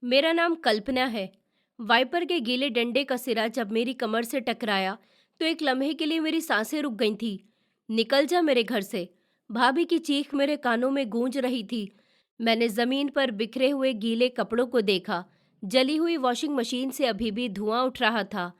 मेरा नाम कल्पना है। वाइपर के गीले डंडे का सिरा जब मेरी कमर से टकराया तो एक लम्हे के लिए मेरी सांसें रुक गई थी। निकल जा मेरे घर से, भाभी की चीख मेरे कानों में गूंज रही थी। मैंने जमीन पर बिखरे हुए गीले कपड़ों को देखा। जली हुई वॉशिंग मशीन से अभी भी धुआं उठ रहा था।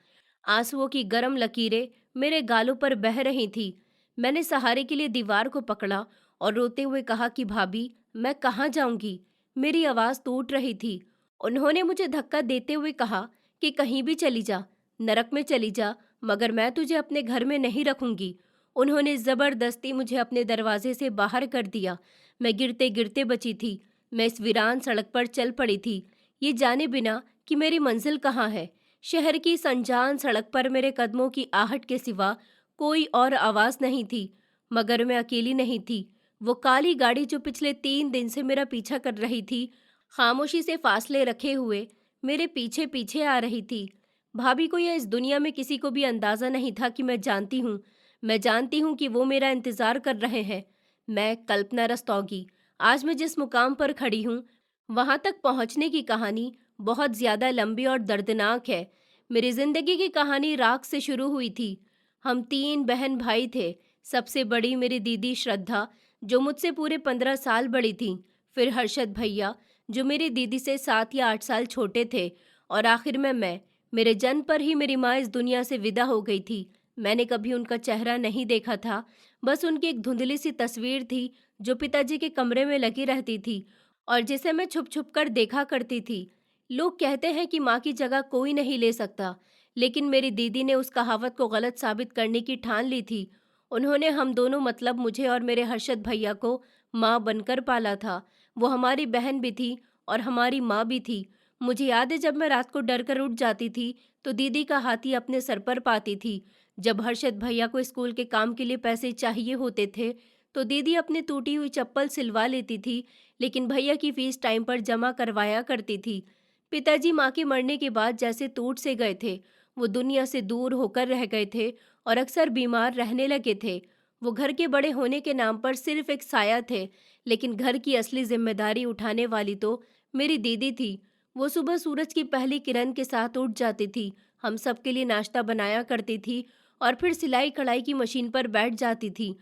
आंसुओं की गर्म लकीरें मेरे गालों पर बह रही थी। मैंने सहारे के लिए दीवार को पकड़ा और रोते हुए कहा कि भाभी, मैं कहाँ जाऊंगी। मेरी आवाज़ टूट रही थी। उन्होंने मुझे धक्का देते हुए कहा कि कहीं भी चली जा, नरक में चली जा, मगर मैं तुझे अपने घर में नहीं रखूंगी। उन्होंने ज़बरदस्ती मुझे अपने दरवाजे से बाहर कर दिया। मैं गिरते गिरते बची थी। मैं इस वीरान सड़क पर चल पड़ी थी, ये जाने बिना कि मेरी मंजिल कहाँ है। शहर की इस अनजान सड़क पर मेरे कदमों की आहट के सिवा कोई और आवाज़ नहीं थी। मगर मैं अकेली नहीं थी। वो काली गाड़ी जो पिछले 3 दिन से मेरा पीछा कर रही थी, खामोशी से फासले रखे हुए मेरे पीछे पीछे आ रही थी। भाभी को या इस दुनिया में किसी को भी अंदाज़ा नहीं था कि मैं जानती हूँ कि वो मेरा इंतज़ार कर रहे हैं। मैं कल्पना रस्तौगी। आज मैं जिस मुकाम पर खड़ी हूँ, वहाँ तक पहुँचने की कहानी बहुत ज़्यादा लंबी और दर्दनाक है। मेरी ज़िंदगी की कहानी राख से शुरू हुई थी। हम 3 बहन भाई थे। सबसे बड़ी मेरी दीदी श्रद्धा, जो मुझसे पूरे 15 साल बड़ी थी। फिर हर्षद भैया, जो मेरी दीदी से 7 या 8 साल छोटे थे। और आखिर में मैं। मेरे जन्म पर ही मेरी माँ इस दुनिया से विदा हो गई थी। मैंने कभी उनका चेहरा नहीं देखा था। बस उनकी एक धुंधली सी तस्वीर थी जो पिताजी के कमरे में लगी रहती थी और जिसे मैं छुप छुप कर देखा करती थी। लोग कहते हैं कि माँ की जगह कोई नहीं ले सकता, लेकिन मेरी दीदी ने उस कहावत को गलत साबित करने की ठान ली थी। उन्होंने हम दोनों, मतलब मुझे और मेरे हर्षद भैया को, माँ बनकर पाला था। वो हमारी बहन भी थी और हमारी माँ भी थी। मुझे याद है, जब मैं रात को डर कर उठ जाती थी तो दीदी का हाथी अपने सर पर पाती थी। जब हर्षद भैया को स्कूल के काम के लिए पैसे चाहिए होते थे तो दीदी अपनी टूटी हुई चप्पल सिलवा लेती थी, लेकिन भैया की फीस टाइम पर जमा करवाया करती थी। पिताजी माँ के मरने के बाद जैसे टूट से गए थे। वो दुनिया से दूर होकर रह गए थे और अक्सर बीमार रहने लगे थे। वो घर के बड़े होने के नाम पर सिर्फ एक साया थे, लेकिन घर की असली जिम्मेदारी उठाने वाली तो मेरी दीदी थी। वो सुबह सूरज की पहली किरण के साथ उठ जाती थी, हम सबके लिए नाश्ता बनाया करती थी और फिर सिलाई कढ़ाई की मशीन पर बैठ जाती थी।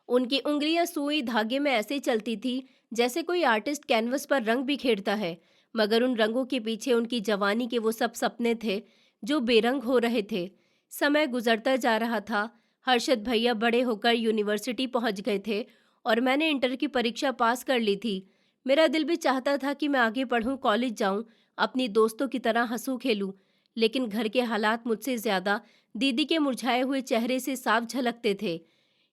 उनकी उंगलियां सुई धागे में ऐसे चलती थी जैसे कोई आर्टिस्ट कैनवस पर रंग बिखेरता है, मगर उन रंगों के पीछे उनकी जवानी के वो सब सपने थे जो बेरंग हो रहे थे। समय गुजरता जा रहा था। हर्षद भैया बड़े होकर यूनिवर्सिटी पहुंच गए थे और मैंने इंटर की परीक्षा पास कर ली थी। मेरा दिल भी चाहता था कि मैं आगे पढ़ूं, कॉलेज जाऊं, अपनी दोस्तों की तरह हंसूं खेलूं, लेकिन घर के हालात मुझसे ज्यादा दीदी के मुरझाए हुए चेहरे से साफ झलकते थे।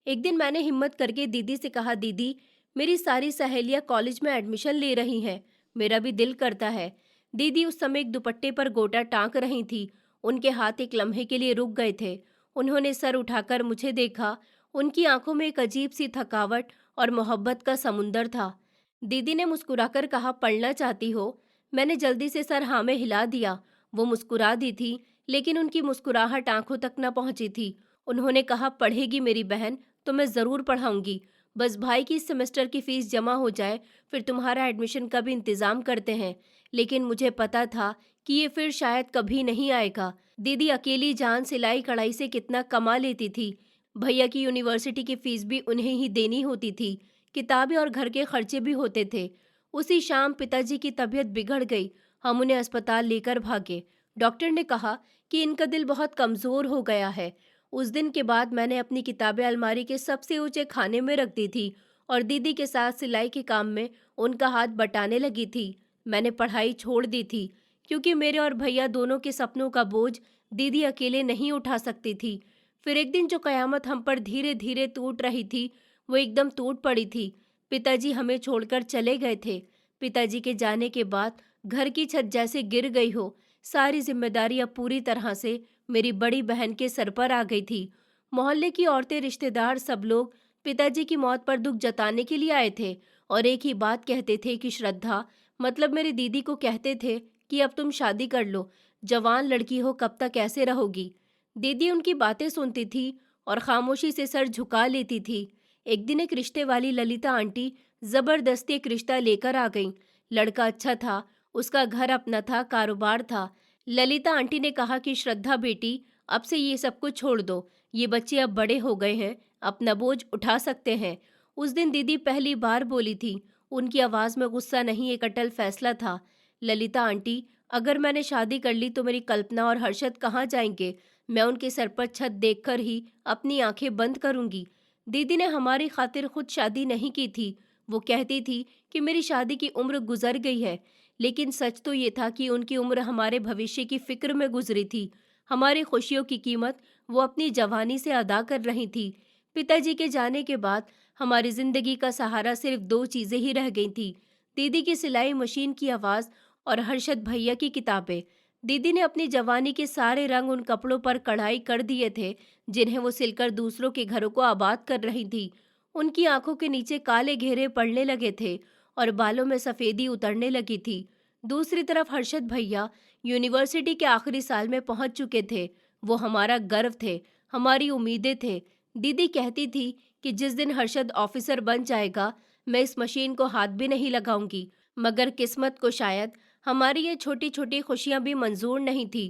एक दिन मैंने हिम्मत करके दीदी से कहा, दीदी, मेरी सारी सहेलियां कॉलेज में एडमिशन ले रही हैं, मेरा भी दिल करता है। दीदी उस समय एक दुपट्टे पर गोटा टांक रही थी। उनके हाथ एक लम्हे के लिए रुक गए थे। उन्होंने सर उठाकर मुझे देखा। उनकी आंखों में एक अजीब सी थकावट और मोहब्बत का समुंदर था। दीदी ने मुस्कुराकर कहा, पढ़ना चाहती हो? मैंने जल्दी से सर हाँ में हिला दिया। वो मुस्कुरा दी थी, लेकिन उनकी मुस्कुराहट आंखों तक न पहुंची थी। उन्होंने कहा, पढ़ेगी मेरी बहन तो मैं ज़रूर पढ़ाऊंगी। बस भाई की इस सेमेस्टर की फ़ीस जमा हो जाए, फिर तुम्हारा एडमिशन का भी इंतज़ाम करते हैं। लेकिन मुझे पता था कि ये फिर शायद कभी नहीं आएगा। दीदी अकेली जान सिलाई कढ़ाई से कितना कमा लेती थी। भैया की यूनिवर्सिटी की फ़ीस भी उन्हें ही देनी होती थी। किताबें और घर के खर्चे भी होते थे। उसी शाम पिताजी की तबीयत बिगड़ गई। हम उन्हें अस्पताल लेकर भागे। डॉक्टर ने कहा कि इनका दिल बहुत कमज़ोर हो गया है। उस दिन के बाद मैंने अपनी किताबें अलमारी के सबसे ऊंचे खाने में रख दी थी और दीदी के साथ सिलाई के काम में उनका हाथ बटाने लगी थी। मैंने पढ़ाई छोड़ दी थी, क्योंकि मेरे और भैया दोनों के सपनों का बोझ दीदी अकेले नहीं उठा सकती थी। फिर एक दिन जो कयामत हम पर धीरे धीरे टूट रही थी, वो एकदम टूट पड़ी थी। पिताजी हमें छोड़कर चले गए थे। पिताजी के जाने के बाद घर की छत जैसे गिर गई हो। सारी जिम्मेदारी अब पूरी तरह से मेरी बड़ी बहन के सर पर आ गई थी। मोहल्ले की औरतें, रिश्तेदार, सब लोग पिताजी की मौत पर दुख जताने के लिए आए थे और एक ही बात कहते थे कि श्रद्धा, मतलब मेरी दीदी को कहते थे कि अब तुम शादी कर लो, जवान लड़की हो, कब तक ऐसे रहोगी। दीदी उनकी बातें सुनती थी और खामोशी से सर झुका लेती थी। एक दिन एक रिश्ते वाली ललिता आंटी जबरदस्ती एक रिश्ता लेकर आ गईं। लड़का अच्छा था उसका घर अपना था, कारोबार था। ललिता आंटी ने कहा कि श्रद्धा बेटी, अब से ये सब कुछ छोड़ दो। ये बच्चे अब बड़े हो गए हैं, अपना बोझ उठा सकते हैं। उस दिन दीदी पहली बार बोली थी। उनकी आवाज़ में गुस्सा नहीं, एक अटल फैसला था। ललिता आंटी, अगर मैंने शादी कर ली तो मेरी कल्पना और हर्षद कहाँ जाएंगे? मैं उनके सर पर छत देखकर ही अपनी आंखें बंद करूंगी। दीदी ने हमारी खातिर खुद शादी नहीं की थी। वो कहती थी कि मेरी शादी की उम्र गुजर गई है, लेकिन सच तो ये था कि उनकी उम्र हमारे भविष्य की फिक्र में गुजरी थी। हमारी खुशियों की कीमत वो अपनी जवानी से अदा कर रही थी। पिताजी के जाने के बाद हमारी जिंदगी का सहारा सिर्फ दो चीजें ही रह गई थी, दीदी की सिलाई मशीन की आवाज़ और हर्षद भैया की किताबें। दीदी ने अपनी जवानी के सारे रंग उन कपड़ों पर कढ़ाई कर दिए थे जिन्हें वो सिलकर दूसरों के घरों को आबाद कर रही थी। उनकी आंखों के नीचे काले घेरे पड़ने लगे थे और बालों में सफ़ेदी उतरने लगी थी। दूसरी तरफ हर्षद भैया यूनिवर्सिटी के आखिरी साल में पहुंच चुके थे। वो हमारा गर्व थे, हमारी उम्मीदें थे। दीदी कहती थी कि जिस दिन हर्षद ऑफिसर बन जाएगा, मैं इस मशीन को हाथ भी नहीं लगाऊंगी। मगर किस्मत को शायद हमारी ये छोटी छोटी खुशियां भी मंजूर नहीं थी।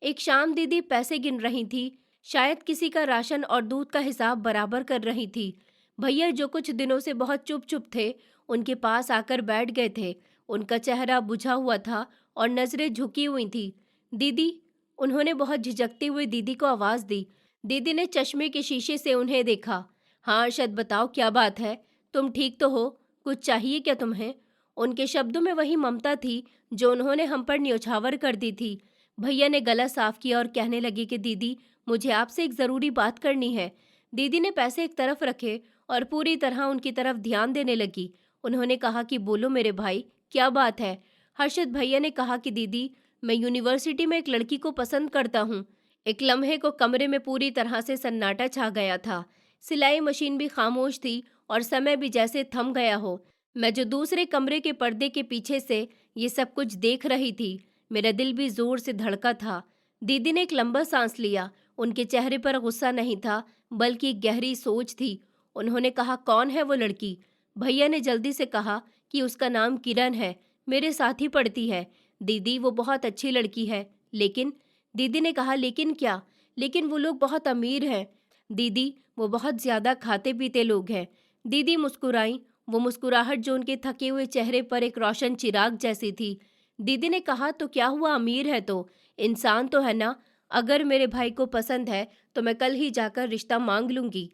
एक शाम दीदी पैसे गिन रही थी, शायद किसी का राशन और दूध का हिसाब बराबर कर रही थी। भैया जो कुछ दिनों से बहुत चुप चुप थे, उनके पास आकर बैठ गए थे। उनका चेहरा बुझा हुआ था और नजरें झुकी हुई थी। दीदी, उन्होंने बहुत झिझकते हुए दीदी को आवाज दी। दीदी ने चश्मे के शीशे से उन्हें देखा। हाँ अरशद, बताओ क्या बात है? तुम ठीक तो हो? कुछ चाहिए क्या तुम्हें? उनके शब्दों में वही ममता थी जो उन्होंने हम पर न्योछावर कर दी थी। भैया ने गला साफ किया और कहने लगे कि दीदी, मुझे आपसे एक ज़रूरी बात करनी है। दीदी ने पैसे एक तरफ रखे और पूरी तरह उनकी तरफ ध्यान देने लगी। उन्होंने कहा कि बोलो मेरे भाई, क्या बात है? हर्षद भैया ने कहा कि दीदी, मैं यूनिवर्सिटी में एक लड़की को पसंद करता हूँ। एक लम्हे को कमरे में पूरी तरह से सन्नाटा छा गया था। सिलाई मशीन भी खामोश थी और समय भी जैसे थम गया हो। मैं जो दूसरे कमरे के पर्दे के पीछे से ये सब कुछ देख रही थी, मेरा दिल भी जोर से धड़का था। दीदी ने एक लंबा सांस लिया। उनके चेहरे पर गुस्सा नहीं था, बल्कि एक गहरी सोच थी। उन्होंने कहा, कौन है वो लड़की? भैया ने जल्दी से कहा कि उसका नाम किरण है, मेरे साथ ही पढ़ती है। दीदी, वो बहुत अच्छी लड़की है, लेकिन... दीदी ने कहा, लेकिन क्या? लेकिन वो लोग बहुत अमीर हैं। दीदी, वो बहुत ज्यादा खाते पीते लोग हैं। दीदी मुस्कुराई, वो मुस्कुराहट जो उनके थके हुए चेहरे पर एक रोशन चिराग जैसी थी। दीदी ने कहा, तो क्या हुआ, अमीर है तो इंसान तो है ना? अगर मेरे भाई को पसंद है तो मैं कल ही जाकर रिश्ता मांग लूंगी।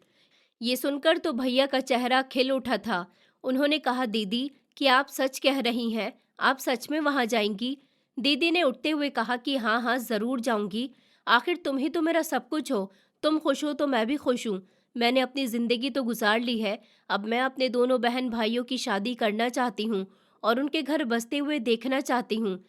ये सुनकर तो भैया का चेहरा खिल उठा था। उन्होंने कहा, दीदी, कि आप सच कह रही हैं? आप सच में वहां जाएंगी? दीदी ने उठते हुए कहा कि हाँ हाँ, जरूर जाऊंगी। आखिर तुम ही तो मेरा सब कुछ हो। तुम खुश हो तो मैं भी खुश हूँ। मैंने अपनी जिंदगी तो गुजार ली है, अब मैं अपने दोनों बहन भाइयों की शादी करना चाहती हूँ और उनके घर बसते हुए देखना चाहती हूँ।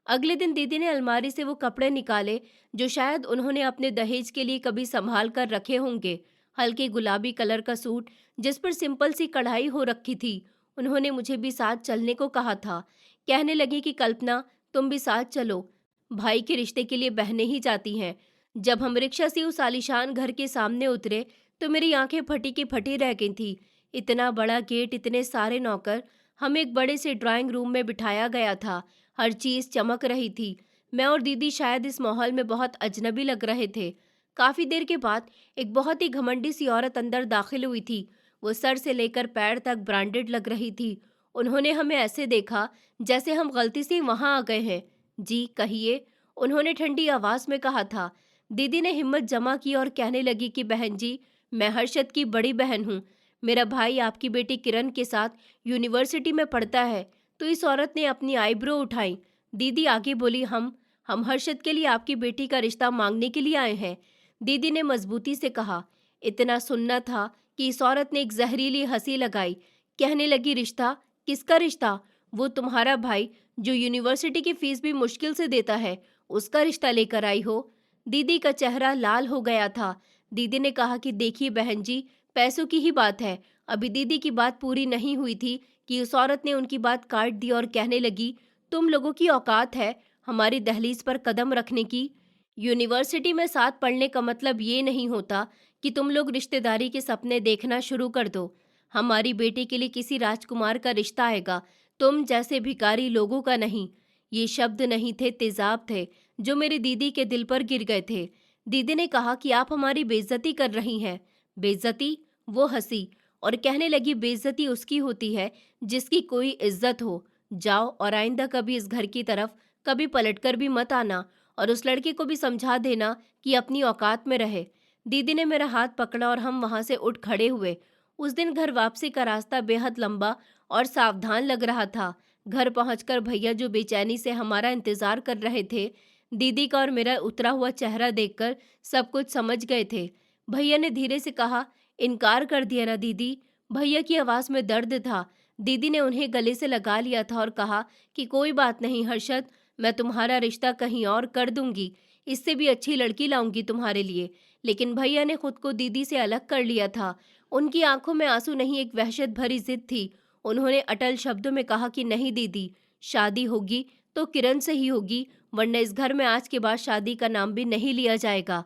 अगले दिन दीदी ने अलमारी से वो कपड़े निकाले जो शायद उन्होंने अपने दहेज के लिए कभी संभाल कर रखे होंगे। हल्के गुलाबी कलर का सूट जिस पर सिंपल सी कढ़ाई हो रखी थी। उन्होंने मुझे भी साथ चलने को कहा था। कहने लगी कि कल्पना, तुम भी साथ चलो। भाई के रिश्ते के लिए बहनें ही जाती हैं। जब हम रिक्शा से उस आलीशान घर के सामने उतरे तो मेरी आंखें फटी की फटी रह गई थी। इतना बड़ा गेट, इतने सारे नौकर। हमें एक बड़े से ड्राइंग रूम में बिठाया गया था। हर चीज चमक रही थी। मैं और दीदी शायद इस माहौल में बहुत अजनबी लग रहे थे। काफी देर के बाद एक बहुत ही घमंडी सी औरत अंदर दाखिल हुई थी। वो सर से लेकर पैर तक ब्रांडेड लग रही थी। उन्होंने हमें ऐसे देखा जैसे हम गलती से वहां आ गए हैं। जी कहिए, उन्होंने ठंडी आवाज में कहा था। दीदी ने हिम्मत जमा की और कहने लगी कि बहन जी, मैं हर्षद की बड़ी बहन हूँ। मेरा भाई आपकी बेटी किरण के साथ यूनिवर्सिटी में पढ़ता है। तो इस औरत ने अपनी आईब्रो उठाई। दीदी आगे बोली, हम हर्षद के लिए आपकी बेटी का रिश्ता मांगने के लिए आए हैं। दीदी ने मजबूती से कहा। इतना सुनना था कि इस औरत ने एक जहरीली हंसी लगाई। कहने लगी, रिश्ता? किसका रिश्ता? वो तुम्हारा भाई जो यूनिवर्सिटी की फीस भी मुश्किल से देता है, उसका रिश्ता लेकर आई हो। दीदी का चेहरा लाल हो गया था। दीदी ने कहा कि देखिए बहन जी, पैसों की ही बात है। अभी दीदी की बात पूरी नहीं हुई थी कि उस औरत ने उनकी बात काट दी और कहने लगी, तुम लोगों की औकात है हमारी दहलीज पर कदम रखने की? यूनिवर्सिटी में साथ पढ़ने का मतलब ये नहीं होता कि तुम लोग रिश्तेदारी के सपने देखना शुरू कर दो। हमारी बेटी के लिए किसी राजकुमार का रिश्ता आएगा, तुम जैसे भिखारी लोगों का नहीं। ये शब्द नहीं थे, तेजाब थे जो मेरी दीदी के दिल पर गिर गए थे। दीदी ने कहा कि आप हमारी बेइज्जती कर रही हैं। बेइज्जती? वो हंसी और कहने लगी, बेइज्जती उसकी होती है जिसकी कोई इज्जत हो। जाओ और आइंदा कभी इस घर की तरफ कभी पलटकर भी मत आना, और उस लड़के को भी समझा देना कि अपनी औकात में रहे। दीदी ने मेरा हाथ पकड़ा और हम वहां से उठ खड़े हुए। उस दिन घर वापसी का रास्ता बेहद लंबा और सावधान लग रहा था। घर पहुंचकर भैया जो बेचैनी से हमारा इंतजार कर रहे थे, दीदी का और मेरा उतरा हुआ चेहरा देखकर सब कुछ समझ गए थे। भैया ने धीरे से कहा, इनकार कर दिया ना दीदी? भैया की आवाज में दर्द था। दीदी ने उन्हें गले से लगा लिया था और कहा कि कोई बात नहीं हर्षद, मैं तुम्हारा रिश्ता कहीं और कर दूंगी, इससे भी अच्छी लड़की लाऊंगी तुम्हारे लिए। लेकिन भैया ने खुद को दीदी से अलग कर लिया था। उनकी आंखों में आंसू नहीं, एक वहशत भरी जिद थी। उन्होंने अटल शब्दों में कहा कि नहीं दीदी, शादी होगी तो किरण से ही होगी, वरना इस घर में आज के बाद शादी का नाम भी नहीं लिया जाएगा।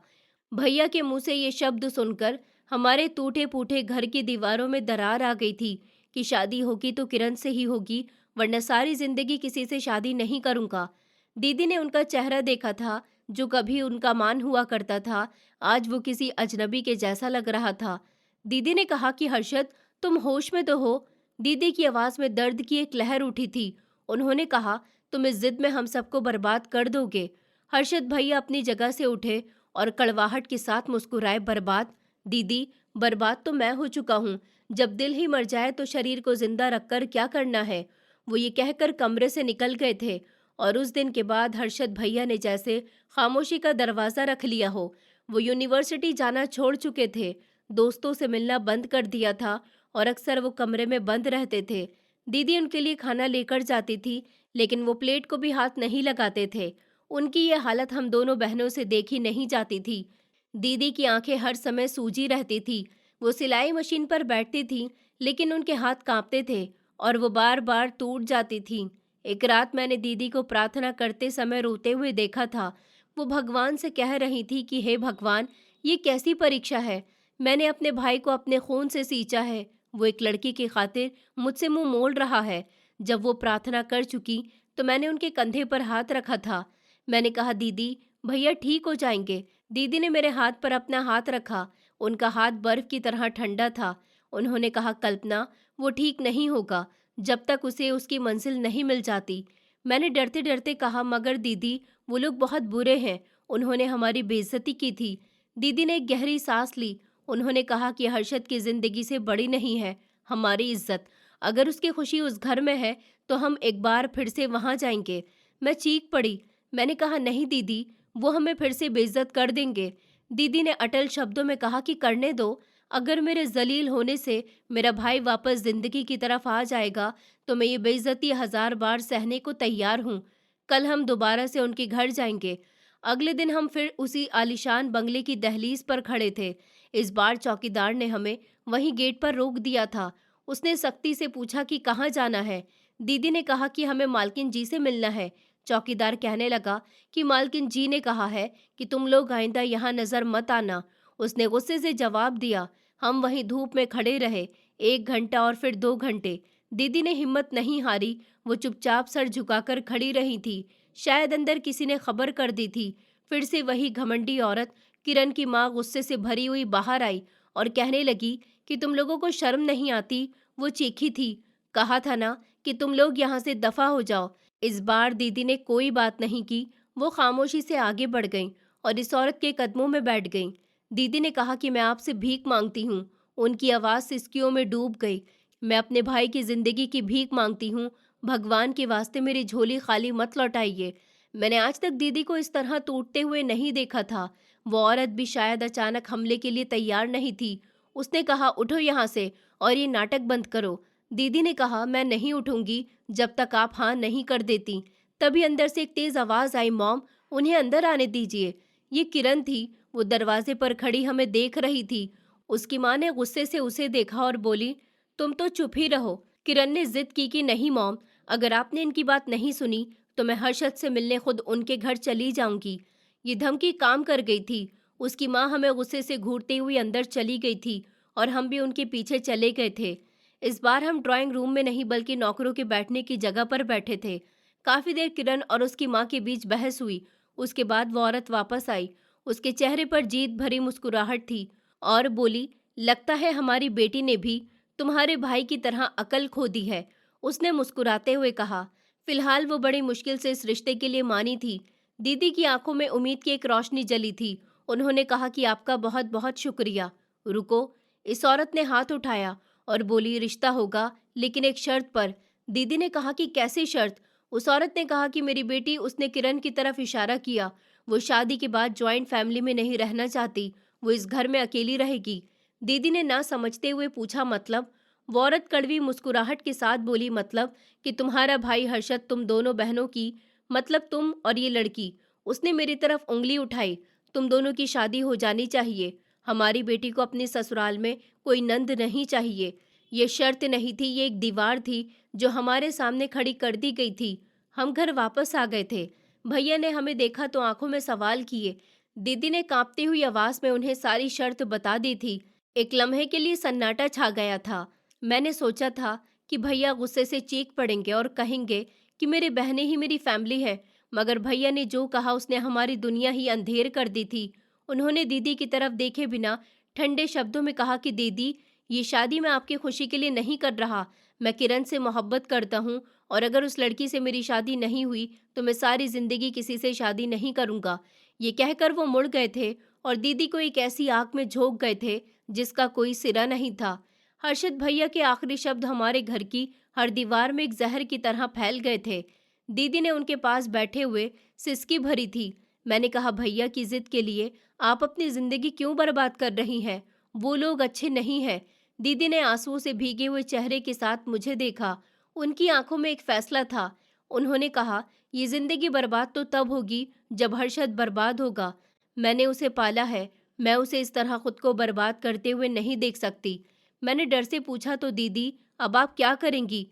भैया के मुंह से ये शब्द सुनकर हमारे टूटे फूटे घर की दीवारों में दरार आ गई थी कि शादी होगी तो किरण से ही होगी, वरना सारी जिंदगी किसी से शादी नहीं करूंगा। दीदी ने उनका चेहरा देखा था, जो कभी उनका मान हुआ करता था, आज वो किसी अजनबी के जैसा लग रहा था। दीदी ने कहा कि हर्षद, तुम होश में तो हो? दीदी की आवाज में दर्द की एक लहर उठी थी। उन्होंने कहा, तुम इस जिद में हम सबको बर्बाद कर दोगे। हर्षद भैया अपनी जगह से उठे और कड़वाहट के साथ मुस्कुराए, बर्बाद? दीदी, बर्बाद तो मैं हो चुका हूँ। जब दिल ही मर जाए तो शरीर को जिंदा रखकर क्या करना है? वो ये कहकर कमरे से निकल गए थे। और उस दिन के बाद हर्षद भैया ने जैसे खामोशी का दरवाजा रख लिया हो। वो यूनिवर्सिटी जाना छोड़ चुके थे, दोस्तों से मिलना बंद कर दिया था और अक्सर वो कमरे में बंद रहते थे। दीदी उनके लिए खाना लेकर जाती थी, लेकिन वो प्लेट को भी हाथ नहीं लगाते थे। उनकी ये हालत हम दोनों बहनों से देखी नहीं जाती थी। दीदी की आंखें हर समय सूजी रहती थी। वो सिलाई मशीन पर बैठती थी, लेकिन उनके हाथ कांपते थे और वो बार बार टूट जाती थीं। एक रात मैंने दीदी को प्रार्थना करते समय रोते हुए देखा था। वो भगवान से कह रही थी कि हे भगवान, ये कैसी परीक्षा है? मैंने अपने भाई को अपने खून से सींचा है, वो एक लड़की की खातिर मुझसे मुंह मोड़ रहा है। जब वो प्रार्थना कर चुकी तो मैंने उनके कंधे पर हाथ रखा था। मैंने कहा, दीदी, भैया ठीक हो जाएंगे। दीदी ने मेरे हाथ पर अपना हाथ रखा। उनका हाथ बर्फ की तरह ठंडा था। उन्होंने कहा, कल्पना, वो ठीक नहीं होगा जब तक उसे उसकी मंजिल नहीं मिल जाती। मैंने डरते डरते कहा, मगर दीदी, वो लोग बहुत बुरे हैं, उन्होंने हमारी बेइज्जती की थी। दीदी ने एक गहरी सांस ली। उन्होंने कहा कि हर्षद की जिंदगी से बड़ी नहीं है हमारी इज्जत। अगर उसकी खुशी उस घर में है तो हम एक बार फिर से वहां जाएंगे। मैं चीख पड़ी। मैंने कहा, नहीं दीदी, वो हमें फिर से बेइज्जत कर देंगे। दीदी ने अटल शब्दों में कहा कि करने दो। अगर मेरे जलील होने से मेरा भाई वापस जिंदगी की तरफ आ जाएगा तो मैं ये बेइज्जती 1000 बार सहने को तैयार हूँ। कल हम दोबारा से उनके घर जाएंगे। अगले दिन हम फिर उसी आलीशान बंगले की दहलीज पर खड़े थे। इस बार चौकीदार ने हमें वहीं गेट पर रोक दिया था। उसने सख्ती से पूछा कि कहाँ जाना है। दीदी ने कहा कि हमें मालकिन जी से मिलना है। चौकीदार कहने लगा कि मालकिन जी ने कहा है कि तुम लोग आइंदा यहाँ नजर मत आना। उसने गुस्से से जवाब दिया। हम वहीं धूप में खड़े रहे, 1 घंटा और फिर 2 घंटे। दीदी ने हिम्मत नहीं हारी। वो चुपचाप सर झुकाकर खड़ी रही थी। शायद अंदर किसी ने खबर कर दी थी। फिर से वही घमंडी औरत, किरण की माँ, गुस्से से भरी हुई बाहर आई और कहने लगी कि तुम लोगों को शर्म नहीं आती? वो चीखी थी, कहा था ना कि तुम लोग यहाँ से दफा हो जाओ। इस बार दीदी ने कोई बात नहीं की। वो खामोशी से आगे बढ़ गईं और इस औरत के कदमों में बैठ गईं। दीदी ने कहा कि मैं आपसे भीख मांगती हूँ। उनकी आवाज़ सिसकियों में डूब गई। मैं अपने भाई की जिंदगी की भीख मांगती हूँ। भगवान के वास्ते मेरी झोली खाली मत लौटाइए। मैंने आज तक दीदी को इस तरह टूटते हुए नहीं देखा था। वो औरत भी शायद अचानक हमले के लिए तैयार नहीं थी। उसने कहा, उठो यहाँ से और ये नाटक बंद करो। दीदी ने कहा, मैं नहीं उठूंगी जब तक आप हाँ नहीं कर देती। तभी अंदर से एक तेज आवाज आई, मॉम, उन्हें अंदर आने दीजिए। ये किरण थी। वो दरवाजे पर खड़ी हमें देख रही थी। उसकी माँ ने गुस्से से उसे देखा और बोली, तुम तो चुप ही रहो। किरण ने जिद की कि नहीं मॉम, अगर आपने इनकी बात नहीं सुनी तो मैं हर्षद से मिलने खुद उनके घर चली जाऊंगी। ये धमकी काम कर गई थी। उसकी माँ हमें गुस्से से घूरते हुए अंदर चली गई थी और हम भी उनके पीछे चले गए थे। इस बार हम ड्राइंग रूम में नहीं बल्कि नौकरों के बैठने की जगह पर बैठे थे। काफी देर किरण और उसकी माँ के बीच बहस हुई। उसके बाद वो औरत वापस आई। उसके चेहरे पर जीत भरी मुस्कुराहट थी और बोली, लगता है हमारी बेटी ने भी तुम्हारे भाई की तरह अकल खो दी है। उसने मुस्कुराते हुए कहा। फिलहाल वो बड़ी मुश्किल से इस रिश्ते के लिए मानी थी। दीदी की आंखों में उम्मीद की एक रोशनी जली थी। उन्होंने कहा कि आपका बहुत बहुत शुक्रिया। रुको, इस औरत ने हाथ उठाया और बोली, रिश्ता होगा लेकिन एक शर्त पर। दीदी ने कहा कि कैसी शर्त? उस औरत ने कहा कि मेरी बेटी, उसने किरण की तरफ इशारा किया, वो शादी के बाद जॉइंट फैमिली में नहीं रहना चाहती, वो इस घर में अकेली रहेगी। दीदी ने ना समझते हुए पूछा, मतलब? वो औरत कड़वी मुस्कुराहट के साथ बोली, मतलब कि तुम्हारा भाई हर्षद तुम दोनों बहनों की, मतलब तुम और ये लड़की। उसने मेरी तरफ उंगली उठाई। तुम दोनों की शादी हो जानी चाहिए। हमारी बेटी को अपने ससुराल में कोई नंद नहीं चाहिए। ये शर्त नहीं थी, ये एक दीवार थी जो हमारे सामने खड़ी कर दी गई थी। हम घर वापस आ गए थे। भैया ने हमें देखा तो आंखों में सवाल किए। दीदी ने कांपती हुई आवाज में उन्हें सारी शर्त बता दी थी। एक लम्हे के लिए सन्नाटा छा गया था। मैंने सोचा था कि भैया गुस्से से चीख पड़ेंगे और कहेंगे कि मेरी बहनें ही मेरी फैमिली है, मगर भैया ने जो कहा उसने हमारी दुनिया ही अंधेर कर दी थी। उन्होंने दीदी की तरफ देखे बिना ठंडे शब्दों में कहा कि दीदी, ये शादी मैं आपकी खुशी के लिए नहीं कर रहा। मैं किरण से मोहब्बत करता हूँ और अगर उस लड़की से मेरी शादी नहीं हुई तो मैं सारी जिंदगी किसी से शादी नहीं करूँगा। ये कहकर वो मुड़ गए थे और दीदी को एक ऐसी आग में झोंक गए थे जिसका कोई सिरा नहीं था। हर्षद भैया के आखिरी शब्द हमारे घर की हर दीवार में एक जहर की तरह फैल गए थे। दीदी ने उनके पास बैठे हुए सिसकी भरी थी। मैंने कहा, भैया की जिद के लिए आप अपनी जिंदगी क्यों बर्बाद कर रही हैं? वो लोग अच्छे नहीं हैं। दीदी ने आंसुओं से भीगे हुए चेहरे के साथ मुझे देखा। उनकी आंखों में एक फैसला था। उन्होंने कहा, ये जिंदगी बर्बाद तो तब होगी जब हर्षद बर्बाद होगा। मैंने उसे पाला है। मैं उसे इस तरह खुद को बर्बाद करते हुए नहीं देख सकती। मैंने डर से पूछा, तो दीदी अब आप क्या करेंगी?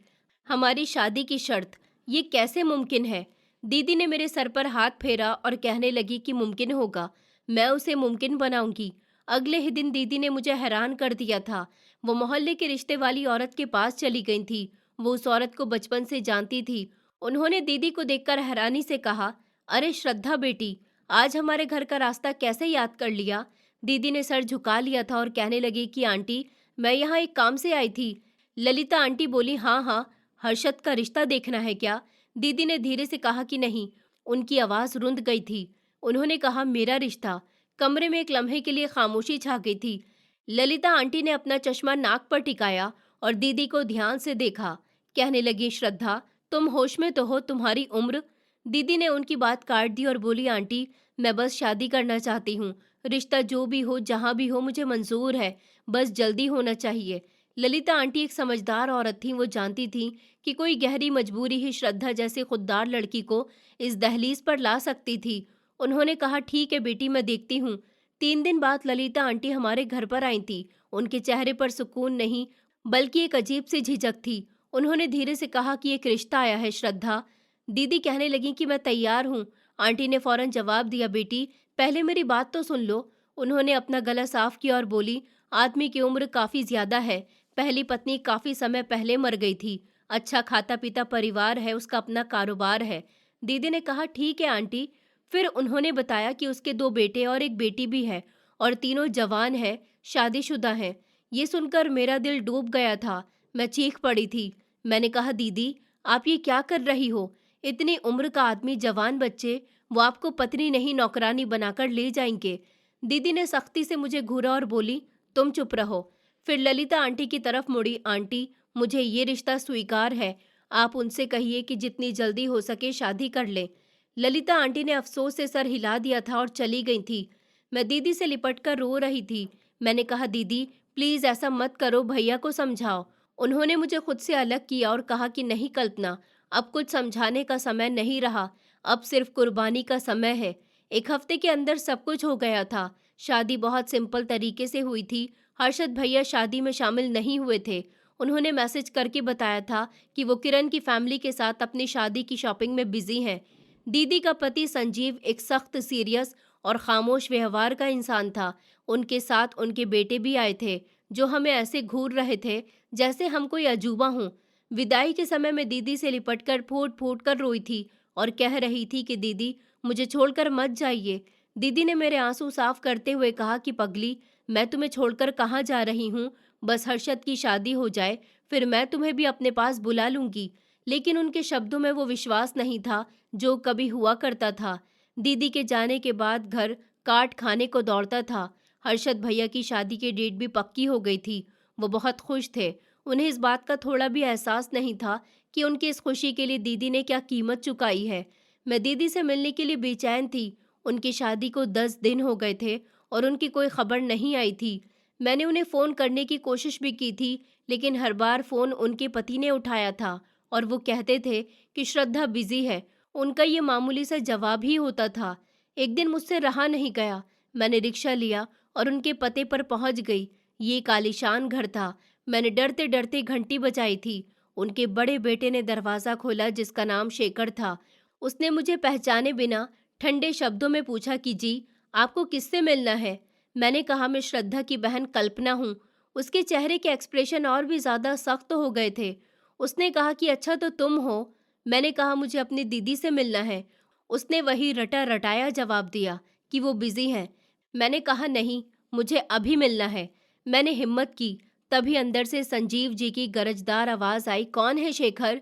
हमारी शादी की शर्त, ये कैसे मुमकिन है? दीदी ने मेरे सर पर हाथ फेरा और कहने लगी कि मुमकिन होगा, मैं उसे मुमकिन बनाऊंगी। अगले ही दिन दीदी ने मुझे हैरान कर दिया था। वो मोहल्ले के रिश्ते वाली औरत के पास चली गई थी। वो उस औरत को बचपन से जानती थी। उन्होंने दीदी को देखकर हैरानी से कहा, अरे श्रद्धा बेटी, आज हमारे घर का रास्ता कैसे याद कर लिया? दीदी ने सर झुका लिया था और कहने लगी कि आंटी, मैं यहाँ एक काम से आई थी। ललिता आंटी बोली, हाँ हाँ, हर्षद का रिश्ता देखना है क्या? दीदी ने धीरे से कहा कि नहीं। उनकी आवाज़ रुंध गई थी। उन्होंने कहा, मेरा रिश्ता? कमरे में एक लम्हे के लिए खामोशी छा गई थी। ललिता आंटी ने अपना चश्मा नाक पर टिकाया और दीदी को ध्यान से देखा। कहने लगी, श्रद्धा, तुम होश में तो हो? तुम्हारी उम्र? दीदी ने उनकी बात काट दी और बोली, आंटी, मैं बस शादी करना चाहती हूँ। रिश्ता जो भी हो, जहाँ भी हो, मुझे मंजूर है। बस जल्दी होना चाहिए। ललिता आंटी एक समझदार औरत थी। वो जानती थी कि कोई गहरी मजबूरी ही श्रद्धा जैसे खुददार लड़की को इस दहलीज पर ला सकती थी। उन्होंने कहा, ठीक है बेटी, मैं देखती हूँ। 3 दिन बाद ललिता आंटी हमारे घर पर आई थी। उनके चेहरे पर सुकून नहीं, बल्कि एक अजीब सी झिझक थी। उन्होंने धीरे से कहा कि एक रिश्ता आया है श्रद्धा। दीदी कहने लगी कि मैं तैयार हूँ। आंटी ने फौरन जवाब दिया, बेटी, पहले मेरी बात तो सुन लो। उन्होंने अपना गला साफ किया और बोली, आदमी की उम्र काफ़ी ज़्यादा है। पहली पत्नी काफ़ी समय पहले मर गई थी। अच्छा खाता पीता परिवार है, उसका अपना कारोबार है। दीदी ने कहा, ठीक है आंटी। फिर उन्होंने बताया कि उसके 2 बेटे और एक बेटी भी है और तीनों जवान हैं, शादीशुदा हैं। ये सुनकर मेरा दिल डूब गया था। मैं चीख पड़ी थी। मैंने कहा, दीदी, आप ये क्या कर रही हो? इतनी उम्र का आदमी, जवान बच्चे, वो आपको पत्नी नहीं नौकरानी बनाकर ले जाएंगे। दीदी ने सख्ती से मुझे घूरा और बोली, तुम चुप रहो। फिर ललिता आंटी की तरफ मुड़ी, आंटी, मुझे ये रिश्ता स्वीकार है। आप उनसे कहिए कि जितनी जल्दी हो सके शादी कर ले। ललिता आंटी ने अफसोस से सर हिला दिया था और चली गई थी। मैं दीदी से लिपटकर रो रही थी। मैंने कहा, दीदी प्लीज ऐसा मत करो, भैया को समझाओ। उन्होंने मुझे खुद से अलग किया और कहा कि नहीं कल्पना, अब कुछ समझाने का समय नहीं रहा, अब सिर्फ कुर्बानी का समय है। 1 हफ्ते के अंदर सब कुछ हो गया था। शादी बहुत सिंपल तरीके से हुई थी। हर्षद भैया शादी में शामिल नहीं हुए थे। उन्होंने मैसेज करके बताया था कि वो किरण की फैमिली के साथ अपनी शादी की शॉपिंग में बिजी हैं। दीदी का पति संजीव एक सख्त, सीरियस और खामोश व्यवहार का इंसान था। उनके साथ उनके बेटे भी आए थे जो हमें ऐसे घूर रहे थे जैसे हम कोई अजूबा हूँ। विदाई के समय मैं दीदी से लिपटकर फूट फूट कर रोई थी और कह रही थी कि दीदी, मुझे छोड़कर मत जाइए। दीदी ने मेरे आंसू साफ करते हुए कहा कि पगली, मैं तुम्हें छोड़कर कहाँ जा रही हूँ, बस हर्षद की शादी हो जाए, फिर मैं तुम्हें भी अपने पास बुला लूंगी। लेकिन उनके शब्दों में वो विश्वास नहीं था जो कभी हुआ करता था। दीदी के जाने के बाद घर काट खाने को दौड़ता था। हर्षद भैया की शादी की डेट भी पक्की हो गई थी। वो बहुत खुश थे। उन्हें इस बात का थोड़ा भी एहसास नहीं था कि उनकी इस खुशी के लिए दीदी ने क्या कीमत चुकाई है। मैं दीदी से मिलने के लिए बेचैन थी। उनकी शादी को 10 दिन हो गए थे और उनकी कोई खबर नहीं आई थी। मैंने उन्हें फ़ोन करने की कोशिश भी की थी, लेकिन हर बार फ़ोन उनके पति ने उठाया था और वो कहते थे कि श्रद्धा बिज़ी है। उनका ये मामूली सा जवाब ही होता था। एक दिन मुझसे रहा नहीं गया। मैंने रिक्शा लिया और उनके पते पर पहुंच गई। ये एक आलीशान घर था। मैंने डरते डरते घंटी बजाई थी। उनके बड़े बेटे ने दरवाज़ा खोला, जिसका नाम शेखर था। उसने मुझे पहचाने बिना ठंडे शब्दों में पूछा कि जी, आपको किससे मिलना है? मैंने कहा, मैं श्रद्धा की बहन कल्पना हूँ। उसके चेहरे के एक्सप्रेशन और भी ज़्यादा सख्त हो गए थे। उसने कहा कि अच्छा तो तुम हो। मैंने कहा, मुझे अपनी दीदी से मिलना है। उसने वही रटा रटाया जवाब दिया कि वो बिज़ी हैं। मैंने कहा नहीं, मुझे अभी मिलना है। मैंने हिम्मत की। तभी अंदर से संजीव जी की गरजदार आवाज़ आई, कौन है शेखर?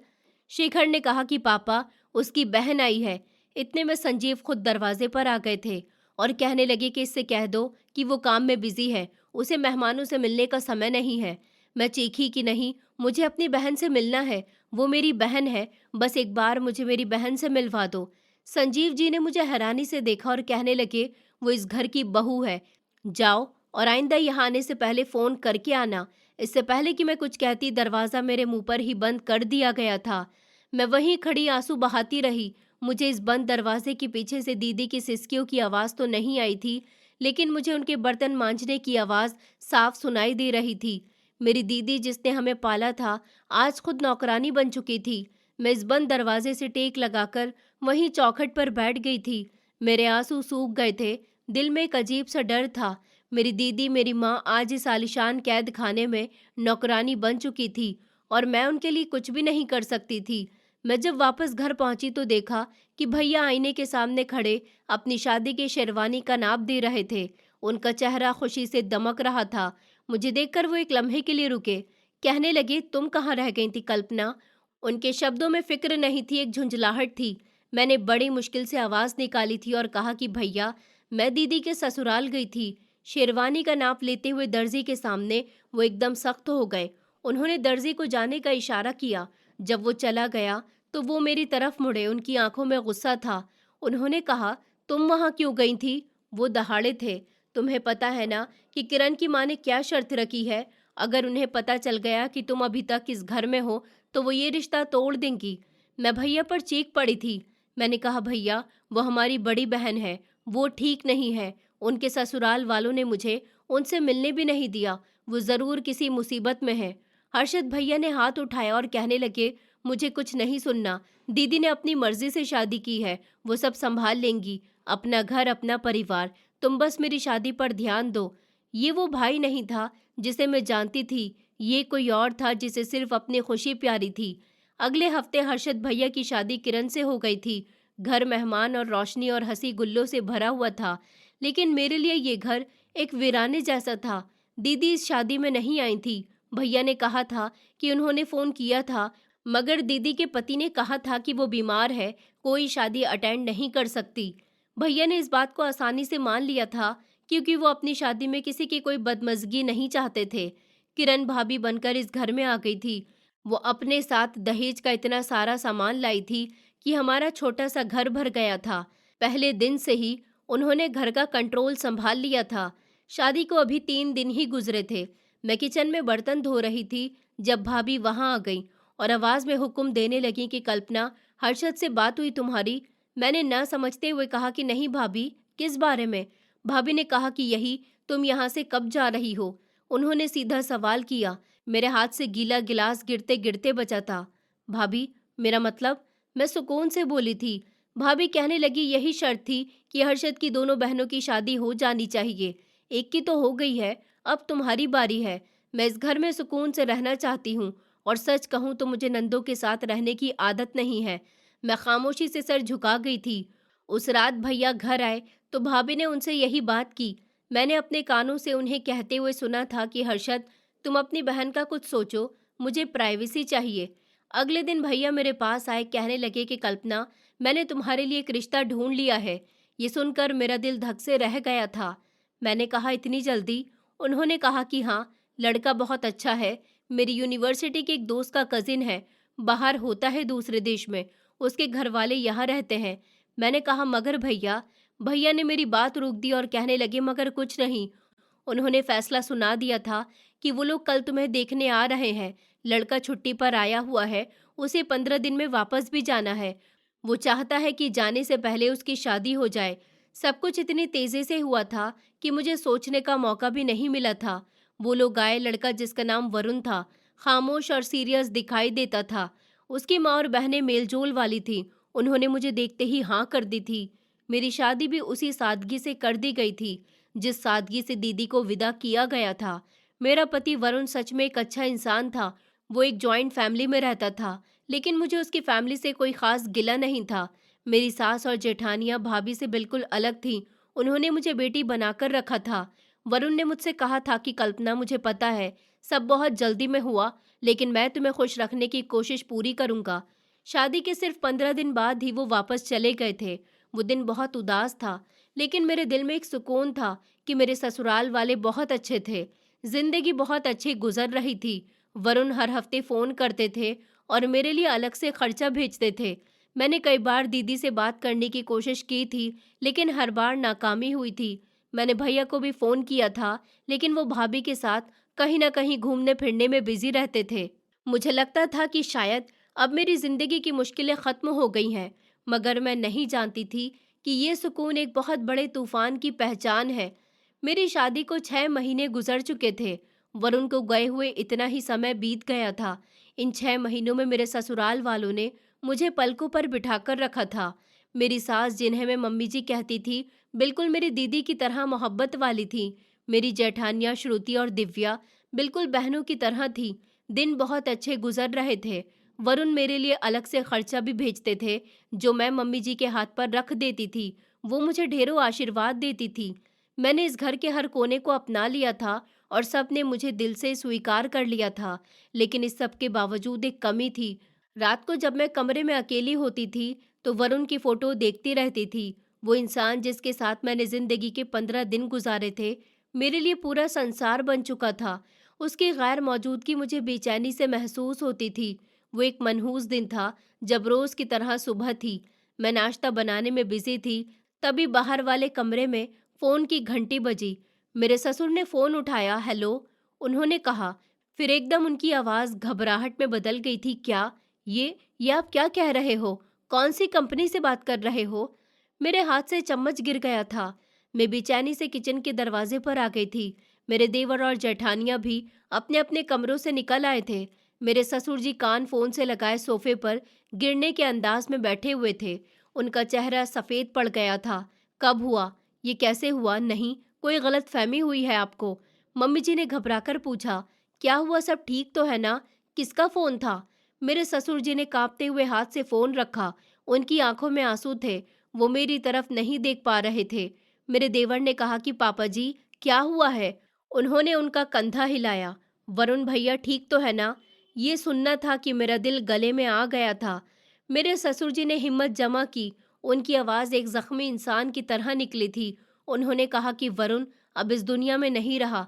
शेखर ने कहा कि पापा, उसकी बहन आई है। इतने में संजीव खुद दरवाजे पर आ गए थे और कहने लगे कि इससे कह दो कि वो काम में बिजी है, उसे मेहमानों से मिलने का समय नहीं है। मैं चीखी कि नहीं, मुझे अपनी बहन से मिलना है। वो मेरी बहन है, बस एक बार मुझे मेरी बहन से मिलवा दो। संजीव जी ने मुझे हैरानी से देखा और कहने लगे, वो इस घर की बहू है। जाओ और आइंदा यहाँ आने से पहले फ़ोन करके आना। इससे पहले कि मैं कुछ कहती, दरवाज़ा मेरे मुंह पर ही बंद कर दिया गया था। मैं वहीं खड़ी आंसू बहाती रही। मुझे इस बंद दरवाजे के पीछे से दीदी की सिसकियों की आवाज़ तो नहीं आई थी, लेकिन मुझे उनके बर्तन मांजने की आवाज़ साफ सुनाई दे रही थी। मेरी दीदी, जिसने हमें पाला था, आज खुद नौकरानी बन चुकी थी। मैं इस बंद दरवाजे से टेक लगाकर वहीं चौखट पर बैठ गई थी। मेरे आंसू सूख गए थे। दिल में एक अजीब सा डर था। मेरी दीदी, मेरी माँ आज इस आलीशान कैद खाने में नौकरानी बन चुकी थी और मैं उनके लिए कुछ भी नहीं कर सकती थी। मैं जब वापस घर पहुंची तो देखा कि भैया आईने के सामने खड़े अपनी शादी की शेरवानी का नाप दे रहे थे। उनका चेहरा खुशी से दमक रहा था। मुझे देखकर वो एक लम्हे के लिए रुके। कहने लगे, तुम कहाँ रह गई थी कल्पना? उनके शब्दों में फिक्र नहीं थी, एक झुंझलाहट थी। मैंने बड़ी मुश्किल से आवाज़ निकाली थी और कहा कि भैया, मैं दीदी के ससुराल गई थी। शेरवानी का नाप लेते हुए दर्जी के सामने वो एकदम सख्त हो गए। उन्होंने दर्जी को जाने का इशारा किया। जब वो चला गया तो वो मेरी तरफ मुड़े। उनकी आंखों में गुस्सा था। उन्होंने कहा, तुम वहाँ क्यों गई थी? वो दहाड़े थे। तुम्हें पता है ना कि किरण की माँ ने क्या शर्त रखी है? अगर उन्हें पता चल गया कि तुम अभी तक इस घर में हो तो वो ये रिश्ता तोड़ देंगी। मैं भैया पर चीख पड़ी थी। मैंने कहा, भैया, वो हमारी बड़ी बहन है, वो ठीक नहीं है। उनके ससुराल वालों ने मुझे उनसे मिलने भी नहीं दिया। वो ज़रूर किसी मुसीबत में है। हर्षद भैया ने हाथ उठाया और कहने लगे, मुझे कुछ नहीं सुनना। दीदी ने अपनी मर्जी से शादी की है, वो सब संभाल लेंगी। अपना घर, अपना परिवार, तुम बस मेरी शादी पर ध्यान दो। ये वो भाई नहीं था जिसे मैं जानती थी। ये कोई और था जिसे सिर्फ अपनी खुशी प्यारी थी। अगले हफ्ते हर्षद भैया की शादी किरण से हो गई थी। घर मेहमान और रोशनी और हंसी गुल्लों से भरा हुआ था, लेकिन मेरे लिए ये घर एक वीराने जैसा था। दीदी इस शादी में नहीं आई थी। भैया ने कहा था कि उन्होंने फ़ोन किया था, मगर दीदी के पति ने कहा था कि वो बीमार है, कोई शादी अटेंड नहीं कर सकती। भैया ने इस बात को आसानी से मान लिया था, क्योंकि वो अपनी शादी में किसी की कोई बदमज़गी नहीं चाहते थे। किरण भाभी बनकर इस घर में आ गई थी। वो अपने साथ दहेज का इतना सारा सामान लाई थी कि हमारा छोटा सा घर भर गया था। पहले दिन से ही उन्होंने घर का कंट्रोल संभाल लिया था। शादी को अभी 3 दिन ही गुजरे थे। मैं किचन में बर्तन धो रही थी जब भाभी वहां आ गई और आवाज में हुक्म देने लगी कि कल्पना, हर्षद से बात हुई तुम्हारी? मैंने न समझते हुए कहा कि नहीं भाभी, किस बारे में? भाभी ने कहा कि यही, तुम यहाँ से कब जा रही हो? उन्होंने सीधा सवाल किया। मेरे हाथ से गीला गिलास गिरते गिरते बचा था। भाभी, मेरा मतलब? मैं सुकून से बोली थी। भाभी कहने लगी, यही शर्त थी कि हर्षद की दोनों बहनों की शादी हो जानी चाहिए। एक की तो हो गई है, अब तुम्हारी बारी है। मैं इस घर में सुकून से रहना चाहती हूँ और सच कहूँ तो मुझे नंदों के साथ रहने की आदत नहीं है। मैं खामोशी से सर झुका गई थी। उस रात भैया घर आए तो भाभी ने उनसे यही बात की। मैंने अपने कानों से उन्हें कहते हुए सुना था कि हर्षद, तुम अपनी बहन का कुछ सोचो, मुझे प्राइवेसी चाहिए। अगले दिन भैया मेरे पास आए, कहने लगे कि कल्पना, मैंने तुम्हारे लिए एक रिश्ता ढूंढ लिया है। ये सुनकर मेरा दिल धक से रह गया था। मैंने कहा, इतनी जल्दी? उन्होंने कहा कि हाँ, लड़का बहुत अच्छा है, मेरी यूनिवर्सिटी के एक दोस्त का कजिन है, बाहर होता है दूसरे देश में, उसके घर वाले यहाँ रहते हैं। मैंने कहा, मगर भैया? भैया ने मेरी बात रोक दी और कहने लगे, मगर कुछ नहीं। उन्होंने फैसला सुना दिया था कि वो लोग कल तुम्हें देखने आ रहे हैं। लड़का छुट्टी पर आया हुआ है, उसे 15 दिन में वापस भी जाना है। वो चाहता है कि जाने से पहले उसकी शादी हो जाए। सब कुछ इतनी तेजी से हुआ था कि मुझे सोचने का मौका भी नहीं मिला था। वो लोग आए, लड़का जिसका नाम वरुण था, खामोश और सीरियस दिखाई देता था। उसकी माँ और बहनें मेलजोल वाली थी। उन्होंने मुझे देखते ही हाँ कर दी थी। मेरी शादी भी उसी सादगी से कर दी गई थी जिस सादगी से दीदी को विदा किया गया था। मेरा पति वरुण सच में एक अच्छा इंसान था। वो एक जॉइंट फैमिली में रहता था, लेकिन मुझे उसकी फैमिली से कोई खास गिला नहीं था। मेरी सास और जेठानियां भाभी से बिल्कुल अलग थीं। उन्होंने मुझे बेटी बनाकर रखा था। वरुण ने मुझसे कहा था कि कल्पना, मुझे पता है सब बहुत जल्दी में हुआ, लेकिन मैं तुम्हें खुश रखने की कोशिश पूरी करूंगा। शादी के सिर्फ 15 दिन बाद ही वो वापस चले गए थे। वो दिन बहुत उदास था, लेकिन मेरे दिल में एक सुकून था कि मेरे ससुराल वाले बहुत अच्छे थे। जिंदगी बहुत अच्छी गुजर रही थी। वरुण हर हफ्ते फोन करते थे और मेरे लिए अलग से खर्चा भेजते थे। मैंने कई बार दीदी से बात करने की कोशिश की थी, लेकिन हर बार नाकामी हुई थी। मैंने भैया को भी फोन किया था, लेकिन वो भाभी के साथ कहीं ना कहीं घूमने फिरने में बिजी रहते थे। मुझे लगता था कि शायद अब मेरी जिंदगी की मुश्किलें खत्म हो गई हैं, मगर मैं नहीं जानती थी कि ये सुकून एक बहुत बड़े तूफान की पहचान है। मेरी शादी को 6 महीने गुजर चुके थे। वरुण को गए हुए इतना ही समय बीत गया था। इन 6 महीनों में मेरे ससुराल वालों ने मुझे पलकों पर बिठाकर रखा था। मेरी सास, जिन्हें मैं मम्मी जी कहती थी, बिल्कुल मेरी दीदी की तरह मोहब्बत वाली थी। मेरी जेठानियां श्रुति और दिव्या बिल्कुल बहनों की तरह थी। दिन बहुत अच्छे गुजर रहे थे। वरुण मेरे लिए अलग से खर्चा भी भेजते थे, जो मैं मम्मी जी के हाथ पर रख देती थी। वो मुझे ढेरों आशीर्वाद देती थी। मैंने इस घर के हर कोने को अपना लिया था और सब ने मुझे दिल से स्वीकार कर लिया था। लेकिन इस सब के बावजूद एक कमी थी। रात को जब मैं कमरे में अकेली होती थी तो वरुण की फोटो देखती रहती थी। वो इंसान जिसके साथ मैंने जिंदगी के 15 दिन गुजारे थे, मेरे लिए पूरा संसार बन चुका था। उसकी गैर मौजूदगी मुझे बेचैनी से महसूस होती थी। वो एक मनहूस दिन था, जब रोज की तरह सुबह थी। मैं नाश्ता बनाने में बिजी थी, तभी बाहर वाले कमरे में फोन की घंटी बजी। मेरे ससुर ने फोन उठाया। हेलो, उन्होंने कहा। फिर एकदम उनकी आवाज घबराहट में बदल गई थी। क्या? ये आप क्या कह रहे हो? कौन सी कंपनी से बात कर रहे हो? मेरे हाथ से चम्मच गिर गया था। मैं बेचैनी से किचन के दरवाजे पर आ गई थी। मेरे देवर और जेठानियां भी अपने अपने कमरों से निकल आए थे। मेरे ससुर जी कान फोन से लगाए सोफे पर गिरने के अंदाज में बैठे हुए थे। उनका चेहरा सफेद पड़ गया था। कब हुआ? ये कैसे हुआ? नहीं, कोई गलत फहमी हुई है आपको? मम्मी जी ने घबराकर पूछा। क्या हुआ? सब ठीक तो है ना? किसका फोन था? मेरे ससुर जी ने कांपते हुए हाथ से फोन रखा। उनकी आंखों में आंसू थे। वो मेरी तरफ नहीं देख पा रहे थे। मेरे देवर ने कहा कि पापा जी, क्या हुआ है? उन्होंने उनका कंधा हिलाया। वरुण भैया ठीक तो है ना? ये सुनना था कि मेरा दिल गले में आ गया था। मेरे ससुर जी ने हिम्मत जमा की। उनकी आवाज़ एक जख्मी इंसान की तरह निकली थी। उन्होंने कहा कि वरुण अब इस दुनिया में नहीं रहा।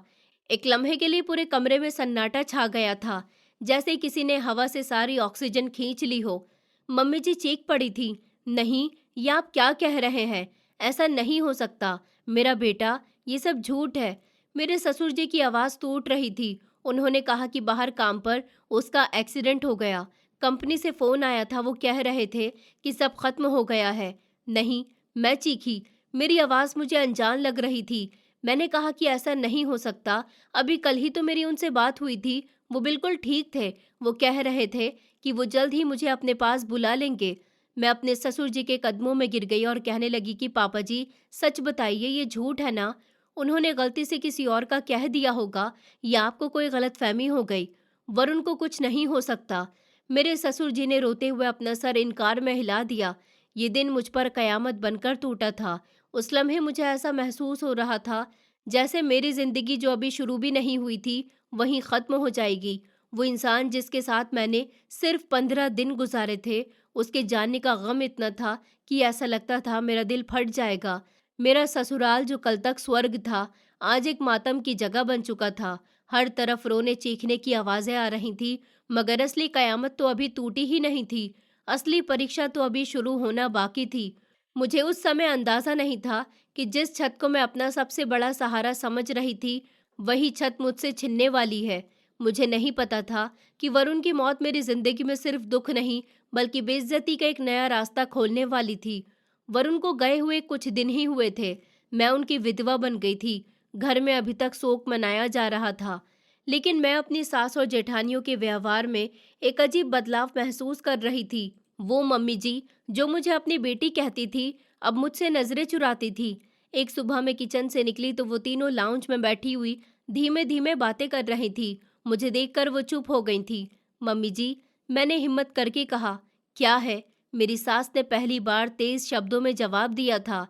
एक लम्हे के लिए पूरे कमरे में सन्नाटा छा गया था, जैसे किसी ने हवा से सारी ऑक्सीजन खींच ली हो। मम्मी जी चीख पड़ी थी। नहीं, ये आप क्या कह रहे हैं? ऐसा नहीं हो सकता मेरा बेटा, ये सब झूठ है। मेरे ससुर जी की आवाज़ टूट रही थी। उन्होंने कहा कि बाहर काम पर उसका एक्सीडेंट हो गया। कंपनी से फ़ोन आया था, वो कह रहे थे कि सब खत्म हो गया है। नहीं, मैं चीखी। मेरी आवाज़ मुझे अनजान लग रही थी। मैंने कहा कि ऐसा नहीं हो सकता। अभी कल ही तो मेरी उनसे बात हुई थी। वो बिल्कुल ठीक थे। वो कह रहे थे कि वो जल्द ही मुझे अपने पास बुला लेंगे। मैं अपने ससुर जी के कदमों में गिर गई और कहने लगी कि पापा जी, सच बताइए, ये झूठ है ना? उन्होंने गलती से किसी और का कह दिया होगा या आपको कोई गलतफहमी हो गई। वरुण को कुछ नहीं हो सकता। मेरे ससुर जी ने रोते हुए अपना सर इनकार में हिला दिया। ये दिन मुझ पर कयामत बनकर टूटा था। उस लम्हे मुझे ऐसा महसूस हो रहा था जैसे मेरी जिंदगी जो अभी शुरू भी नहीं हुई थी वहीं खत्म हो जाएगी। वो इंसान जिसके साथ मैंने सिर्फ 15 दिन गुजारे थे, उसके जाने का गम इतना था कि ऐसा लगता था मेरा दिल फट जाएगा। मेरा ससुराल जो कल तक स्वर्ग था, आज एक मातम की जगह बन चुका था। हर तरफ रोने चीखने की आवाजें आ रही थी, मगर असली कयामत तो अभी टूटी ही नहीं थी। असली परीक्षा तो अभी शुरू होना बाकी थी। मुझे उस समय अंदाजा नहीं था कि जिस छत को मैं अपना सबसे बड़ा सहारा समझ रही थी, वही छत मुझसे छिनने वाली है। मुझे नहीं पता था कि वरुण की मौत मेरी जिंदगी में सिर्फ दुख नहीं, बल्कि बेइज्जती का एक नया रास्ता खोलने वाली थी। वरुण को गए हुए कुछ दिन ही हुए थे। मैं उनकी विधवा बन गई थी। घर में अभी तक शोक मनाया जा रहा था, लेकिन मैं अपनी सास और जेठानियों के व्यवहार में एक अजीब बदलाव महसूस कर रही थी। वो मम्मी जी जो मुझे अपनी बेटी कहती थी, अब मुझसे नजरें चुराती थी। एक सुबह मैं किचन से निकली तो वो तीनों लाउंज में बैठी हुई धीमे धीमे बातें कर रही थी। मुझे देखकर वो चुप हो गई थी। मम्मी जी, मैंने हिम्मत करके कहा, क्या है? मेरी सास ने पहली बार तेज शब्दों में जवाब दिया था।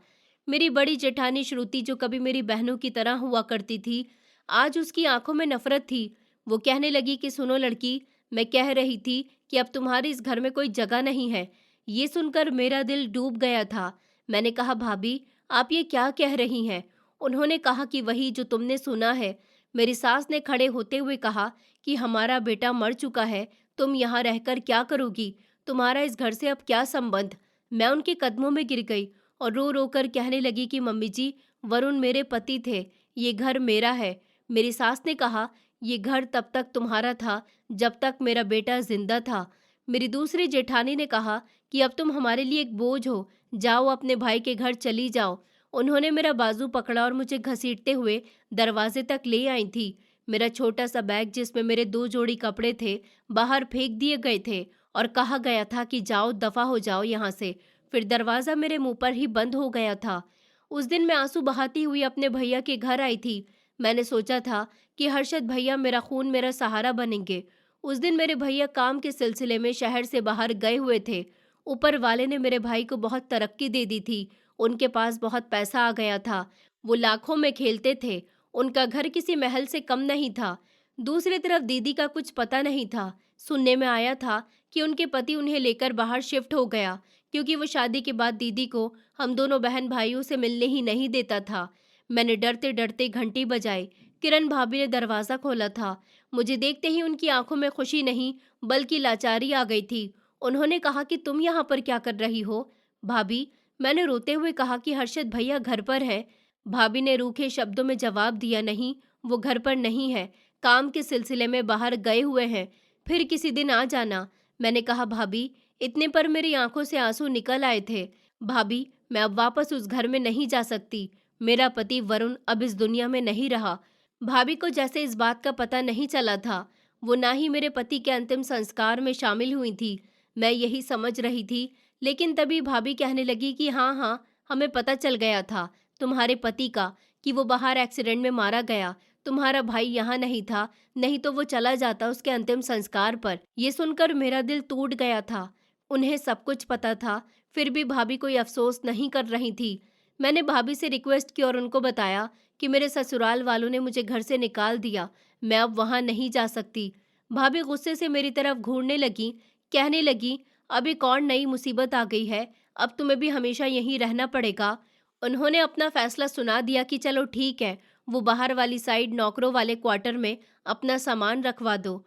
मेरी बड़ी जेठानी श्रुति जो कभी मेरी बहनों की तरह हुआ करती थी, आज उसकी आंखों में नफरत थी। वो कहने लगी कि सुनो लड़की, मैं कह रही थी कि अब तुम्हारी इस घर में कोई जगह नहीं है। ये सुनकर मेरा दिल डूब गया था। मैंने कहा, भाभी आप ये क्या कह रही हैं? उन्होंने कहा कि वही जो तुमने सुना है। मेरी सास ने खड़े होते हुए कहा कि हमारा बेटा मर चुका है, तुम यहाँ रहकर क्या करोगी? तुम्हारा इस घर से अब क्या संबंध? मैं उनके कदमों में गिर गई और रो रो कर कहने लगी कि मम्मी जी, वरुण मेरे पति थे, ये घर मेरा है। मेरी सास ने कहा, ये घर तब तक तुम्हारा था जब तक मेरा बेटा जिंदा था। मेरी दूसरी जेठानी ने कहा कि अब तुम हमारे लिए एक बोझ हो, जाओ अपने भाई के घर चली जाओ। उन्होंने मेरा बाजू पकड़ा और मुझे घसीटते हुए दरवाजे तक ले आई थी। मेरा छोटा सा बैग जिसमें मेरे 2 जोड़ी कपड़े थे, बाहर फेंक दिए गए थे और कहा गया था कि जाओ दफा हो जाओ यहाँ से। फिर दरवाज़ा मेरे मुंह पर ही बंद हो गया था। उस दिन मैं आंसू बहाती हुई अपने भैया के घर आई थी। मैंने सोचा था कि हर्षद भैया मेरा खून मेरा सहारा बनेंगे। उस दिन मेरे भैया काम के सिलसिले में शहर से बाहर गए हुए थे। ऊपर वाले ने मेरे भाई को बहुत तरक्की दे दी थी। उनके पास बहुत पैसा आ गया था। वो लाखों में खेलते थे। उनका घर किसी महल से कम नहीं था। दूसरी तरफ दीदी का कुछ पता नहीं था। सुनने में आया था कि उनके पति उन्हें लेकर बाहर शिफ्ट हो गया, क्योंकि वो शादी के बाद दीदी को हम दोनों बहन भाइयों से मिलने ही नहीं देता था। मैंने डरते डरते घंटी बजाई। किरण भाभी ने दरवाज़ा खोला था। मुझे देखते ही उनकी आंखों में खुशी नहीं, बल्कि लाचारी आ गई थी। उन्होंने कहा कि तुम यहाँ पर क्या कर रही हो? भाभी, मैंने रोते हुए कहा कि हर्षद भैया घर पर है। भाभी ने रूखे शब्दों में जवाब दिया, नहीं, वो घर पर नहीं है, काम के सिलसिले में बाहर गए हुए हैं, फिर किसी दिन आ जाना। मैंने कहा, भाभी, इतने पर मेरी आंखों से आंसू निकल आए थे। भाभी, मैं अब वापस उस घर में नहीं जा सकती। मेरा पति वरुण अब इस दुनिया में नहीं रहा। भाभी को जैसे इस बात का पता नहीं चला था। वो ना ही मेरे पति के अंतिम संस्कार में शामिल हुई थी। मैं यही समझ रही थी, लेकिन तभी भाभी कहने लगी कि हाँ हाँ, हमें पता चल गया था तुम्हारे पति का, कि वो बाहर एक्सीडेंट में मारा गया। तुम्हारा भाई यहाँ नहीं था, नहीं तो वो चला जाता उसके अंतिम संस्कार पर। ये सुनकर मेरा दिल टूट गया था। उन्हें सब कुछ पता था, फिर भी भाभी कोई अफसोस नहीं कर रही थी। मैंने भाभी से रिक्वेस्ट की और उनको बताया कि मेरे ससुराल वालों ने मुझे घर से निकाल दिया, मैं अब वहाँ नहीं जा सकती। भाभी गुस्से से मेरी तरफ घूरने लगी, कहने लगी, अब एक और नई मुसीबत आ गई है, अब तुम्हें भी हमेशा यहीं रहना पड़ेगा। उन्होंने अपना फैसला सुना दिया कि चलो ठीक है, वो बाहर वाली साइड नौकरों वाले क्वार्टर में अपना सामान रखवा दो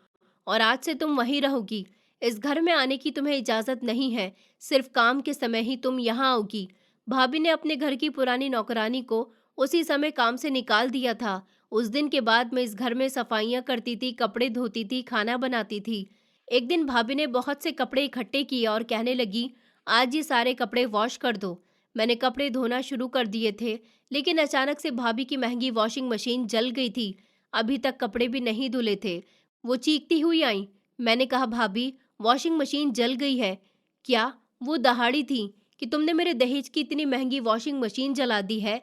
और आज से तुम वहीं रहोगी। इस घर में आने की तुम्हें इजाज़त नहीं है, सिर्फ काम के समय ही तुम यहाँ आओगी। भाभी ने अपने घर की पुरानी नौकरानी को उसी समय काम से निकाल दिया था। उस दिन के बाद मैं इस घर में सफाइयाँ करती थी, कपड़े धोती थी, खाना बनाती थी। एक दिन भाभी ने बहुत से कपड़े इकट्ठे किए और कहने लगी, आज ये सारे कपड़े वॉश कर दो। मैंने कपड़े धोना शुरू कर दिए थे, लेकिन अचानक से भाभी की महंगी वॉशिंग मशीन जल गई थी। अभी तक कपड़े भी नहीं धुले थे। वो चीखती हुई आई। मैंने कहा, भाभी, वॉशिंग मशीन जल गई है। क्या? वो दहाड़ी थी कि तुमने मेरे दहेज की इतनी महंगी वॉशिंग मशीन जला दी है।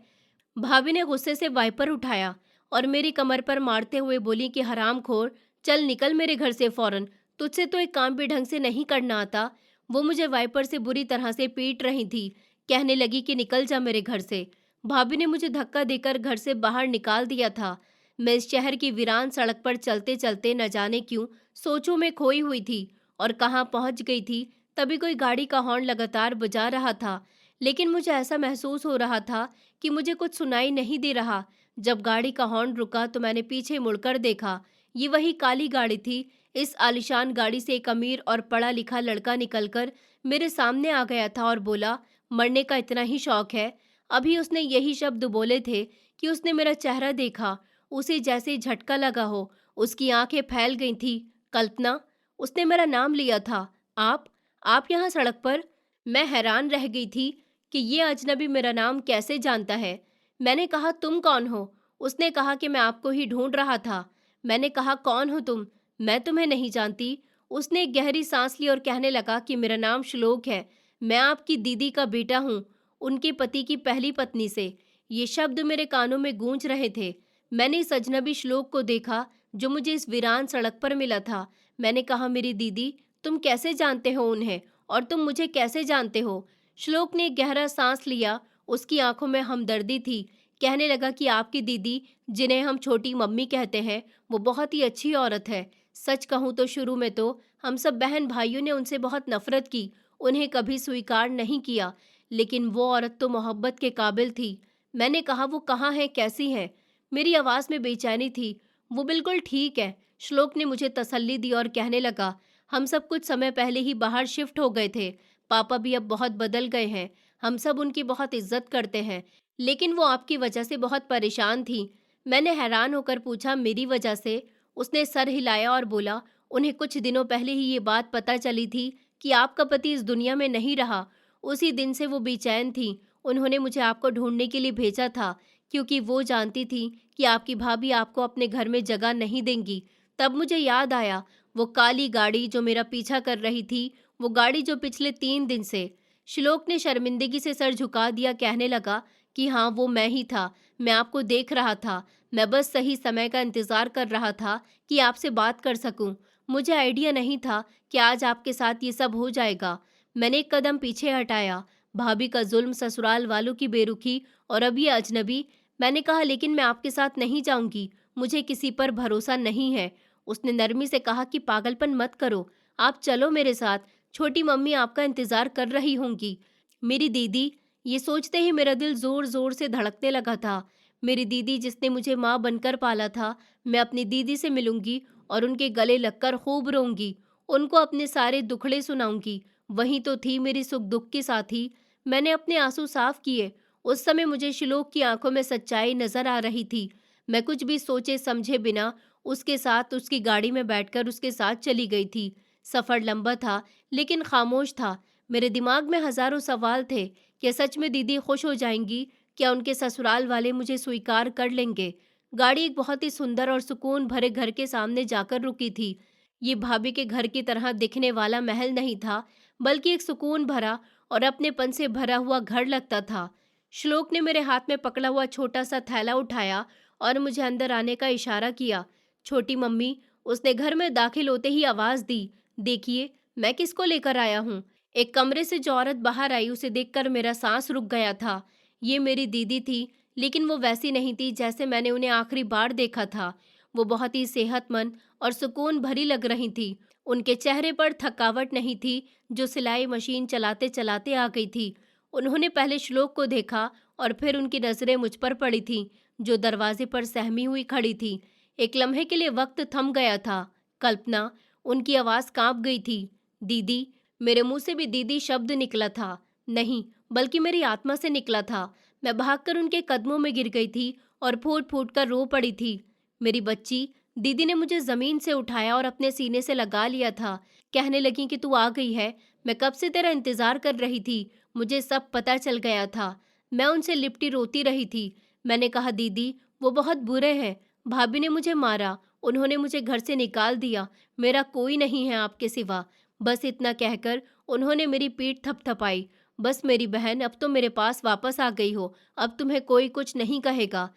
भाभी ने गुस्से से वाइपर उठाया और मेरी कमर पर मारते हुए बोली कि हरामखोर, चल निकल मेरे घर से फौरन, तुझसे तो एक काम भी ढंग से नहीं करना आता। वो मुझे वाइपर से बुरी तरह से पीट रही थी। कहने लगी कि निकल जा मेरे घर से। भाभी ने मुझे धक्का देकर घर से बाहर निकाल दिया था। मैं इस शहर की वीरान सड़क पर चलते चलते न जाने क्यों सोचों में खोई हुई थी और कहाँ पहुंच गई थी। तभी कोई गाड़ी का हॉर्न लगातार बजा रहा था, लेकिन मुझे ऐसा महसूस हो रहा था कि मुझे कुछ सुनाई नहीं दे रहा। जब गाड़ी का हॉर्न रुका तो मैंने पीछे मुड़कर देखा। ये वही काली गाड़ी थी। इस आलीशान गाड़ी से एक अमीर और पढ़ा लिखा लड़का निकलकर मेरे सामने आ गया था और बोला, मरने का इतना ही शौक है। अभी उसने यही शब्द बोले थे कि उसने मेरा चेहरा देखा। उसे जैसे ही झटका लगा हो, उसकी आंखें फैल गई थी। कल्पना, उसने मेरा नाम लिया था। आप यहाँ सड़क पर? मैं हैरान रह गई थी कि ये अजनबी मेरा नाम कैसे जानता है। मैंने कहा, तुम कौन हो? उसने कहा कि मैं आपको ही ढूंढ रहा था। मैंने कहा, कौन हो तुम? मैं तुम्हें नहीं जानती। उसने एक गहरी सांस ली और कहने लगा कि मेरा नाम श्लोक है। मैं आपकी दीदी का बेटा हूँ, उनके पति की पहली पत्नी से। ये शब्द मेरे कानों में गूंज रहे थे। मैंने इस अजनबी श्लोक को देखा जो मुझे इस वीरान सड़क पर मिला था। मैंने कहा, मेरी दीदी, तुम कैसे जानते हो उन्हें और तुम मुझे कैसे जानते हो? श्लोक ने एक गहरा सांस लिया। उसकी आंखों में हमदर्दी थी। कहने लगा कि आपकी दीदी, जिन्हें हम छोटी मम्मी कहते हैं, वो बहुत ही अच्छी औरत है। सच कहूँ तो शुरू में तो हम सब बहन भाइयों ने उनसे बहुत नफरत की, उन्हें कभी स्वीकार नहीं किया, लेकिन वो औरत तो मोहब्बत के काबिल थी। मैंने कहा, वो कहाँ है, कैसी है? मेरी आवाज़ में बेचैनी थी। वो बिल्कुल ठीक है, श्लोक ने मुझे तसल्ली दी और कहने लगा, हम सब कुछ समय पहले ही बाहर शिफ्ट हो गए थे। पापा भी अब बहुत बदल गए हैं। हम सब उनकी बहुत इज्जत करते हैं, लेकिन वो आपकी वजह से बहुत परेशान थी। मैंने हैरान होकर पूछा, मेरी वजह से? उसने सर हिलाया और बोला, उन्हें कुछ दिनों पहले ही ये बात पता चली थी कि आपका पति इस दुनिया में नहीं रहा। उसी दिन से वो बेचैन थी। उन्होंने मुझे आपको ढूंढने के लिए भेजा था, क्योंकि वो जानती थी कि आपकी भाभी आपको अपने घर में जगह नहीं देंगी। तब मुझे याद आया, वो काली गाड़ी जो मेरा पीछा कर रही थी, वो गाड़ी जो पिछले 3 दिन से। श्लोक ने शर्मिंदगी से सर झुका दिया। कहने लगा कि हाँ, वो मैं ही था। मैं आपको देख रहा था। मैं बस सही समय का इंतजार कर रहा था कि आपसे बात कर सकूं। मुझे आइडिया नहीं था कि आज आपके साथ ये सब हो जाएगा। मैंने एक कदम पीछे हटाया। भाभी का जुल्म, ससुराल वालों की बेरुखी और अब ये अजनबी। मैंने कहा, लेकिन मैं आपके साथ नहीं जाऊंगी। मुझे किसी पर भरोसा नहीं है। उसने नरमी से कहा कि पागलपन मत करो, आप चलो मेरे साथ। छोटी मम्मी आपका इंतजार कर रही होंगी। मेरी दीदी, ये सोचते ही मेरा दिल जोर जोर से धड़कने लगा था। मेरी दीदी, जिसने मुझे माँ बनकर पाला था। मैं अपनी दीदी से मिलूंगी और उनके गले लगकर खूब रोऊंगी, उनको अपने सारे दुखड़े सुनाऊंगी। वही तो थी मेरी सुख दुख की साथी। मैंने अपने आंसू साफ किए। उस समय मुझे श्लोक की आंखों में सच्चाई नजर आ रही थी। मैं कुछ भी सोचे समझे बिना उसके साथ उसकी गाड़ी में बैठकर उसके साथ चली गई थी। सफर लंबा था, लेकिन खामोश था। मेरे दिमाग में हजारों सवाल थे। क्या सच में दीदी खुश हो जाएंगी? क्या उनके ससुराल वाले मुझे स्वीकार कर लेंगे? गाड़ी एक बहुत ही सुंदर और सुकून भरे घर के सामने जाकर रुकी थी। ये भाभी के घर की तरह दिखने वाला महल नहीं था, बल्कि एक सुकून भरा और अपनेपन से भरा हुआ घर लगता था। श्लोक ने मेरे हाथ में पकड़ा हुआ छोटा सा थैला उठाया और मुझे अंदर आने का इशारा किया। छोटी मम्मी, उसने घर में दाखिल होते ही आवाज दी, देखिए, मैं किसको लेकर आया हूँ। एक कमरे से जो औरत बाहर आई, उसे देखकर मेरा सांस रुक गया था। ये मेरी दीदी थी, लेकिन वो वैसी नहीं थी जैसे मैंने उन्हें आखिरी बार देखा था। वो बहुत ही सेहतमंद और सुकून भरी लग रही थी। उनके चेहरे पर थकावट नहीं थी, जो सिलाई मशीन चलाते चलाते आ गई थी। उन्होंने पहले श्लोक को देखा और फिर उनकी नजरें मुझ पर पड़ी थीं, जो दरवाजे पर सहमी हुई खड़ी थी। एक लम्हे के लिए वक्त थम गया था। कल्पना, उनकी आवाज कांप गई थी। दीदी। मेरे मुंह से भी दीदी शब्द निकला था। नहीं, बल्कि मेरी आत्मा से निकला था। मैं भागकर उनके कदमों में गिर गई थी और फूट फूट कर रो पड़ी थी। मेरी बच्ची। दीदी ने मुझे जमीन से उठाया और अपने सीने से लगा लिया था। कहने लगी कि तू आ गई है। मैं कब से तेरा इंतजार कर रही थी। मुझे सब पता चल गया था। मैं उनसे लिपटी रोती रही थी। मैंने कहा, दीदी, वो बहुत बुरे हैं। भाभी ने मुझे मारा, उन्होंने मुझे घर से निकाल दिया। मेरा कोई नहीं है आपके सिवा। बस इतना कहकर उन्होंने मेरी पीठ थपथपाई। बस मेरी बहन, अब तो मेरे पास वापस आ गई हो। अब तुम्हें कोई कुछ नहीं कहेगा।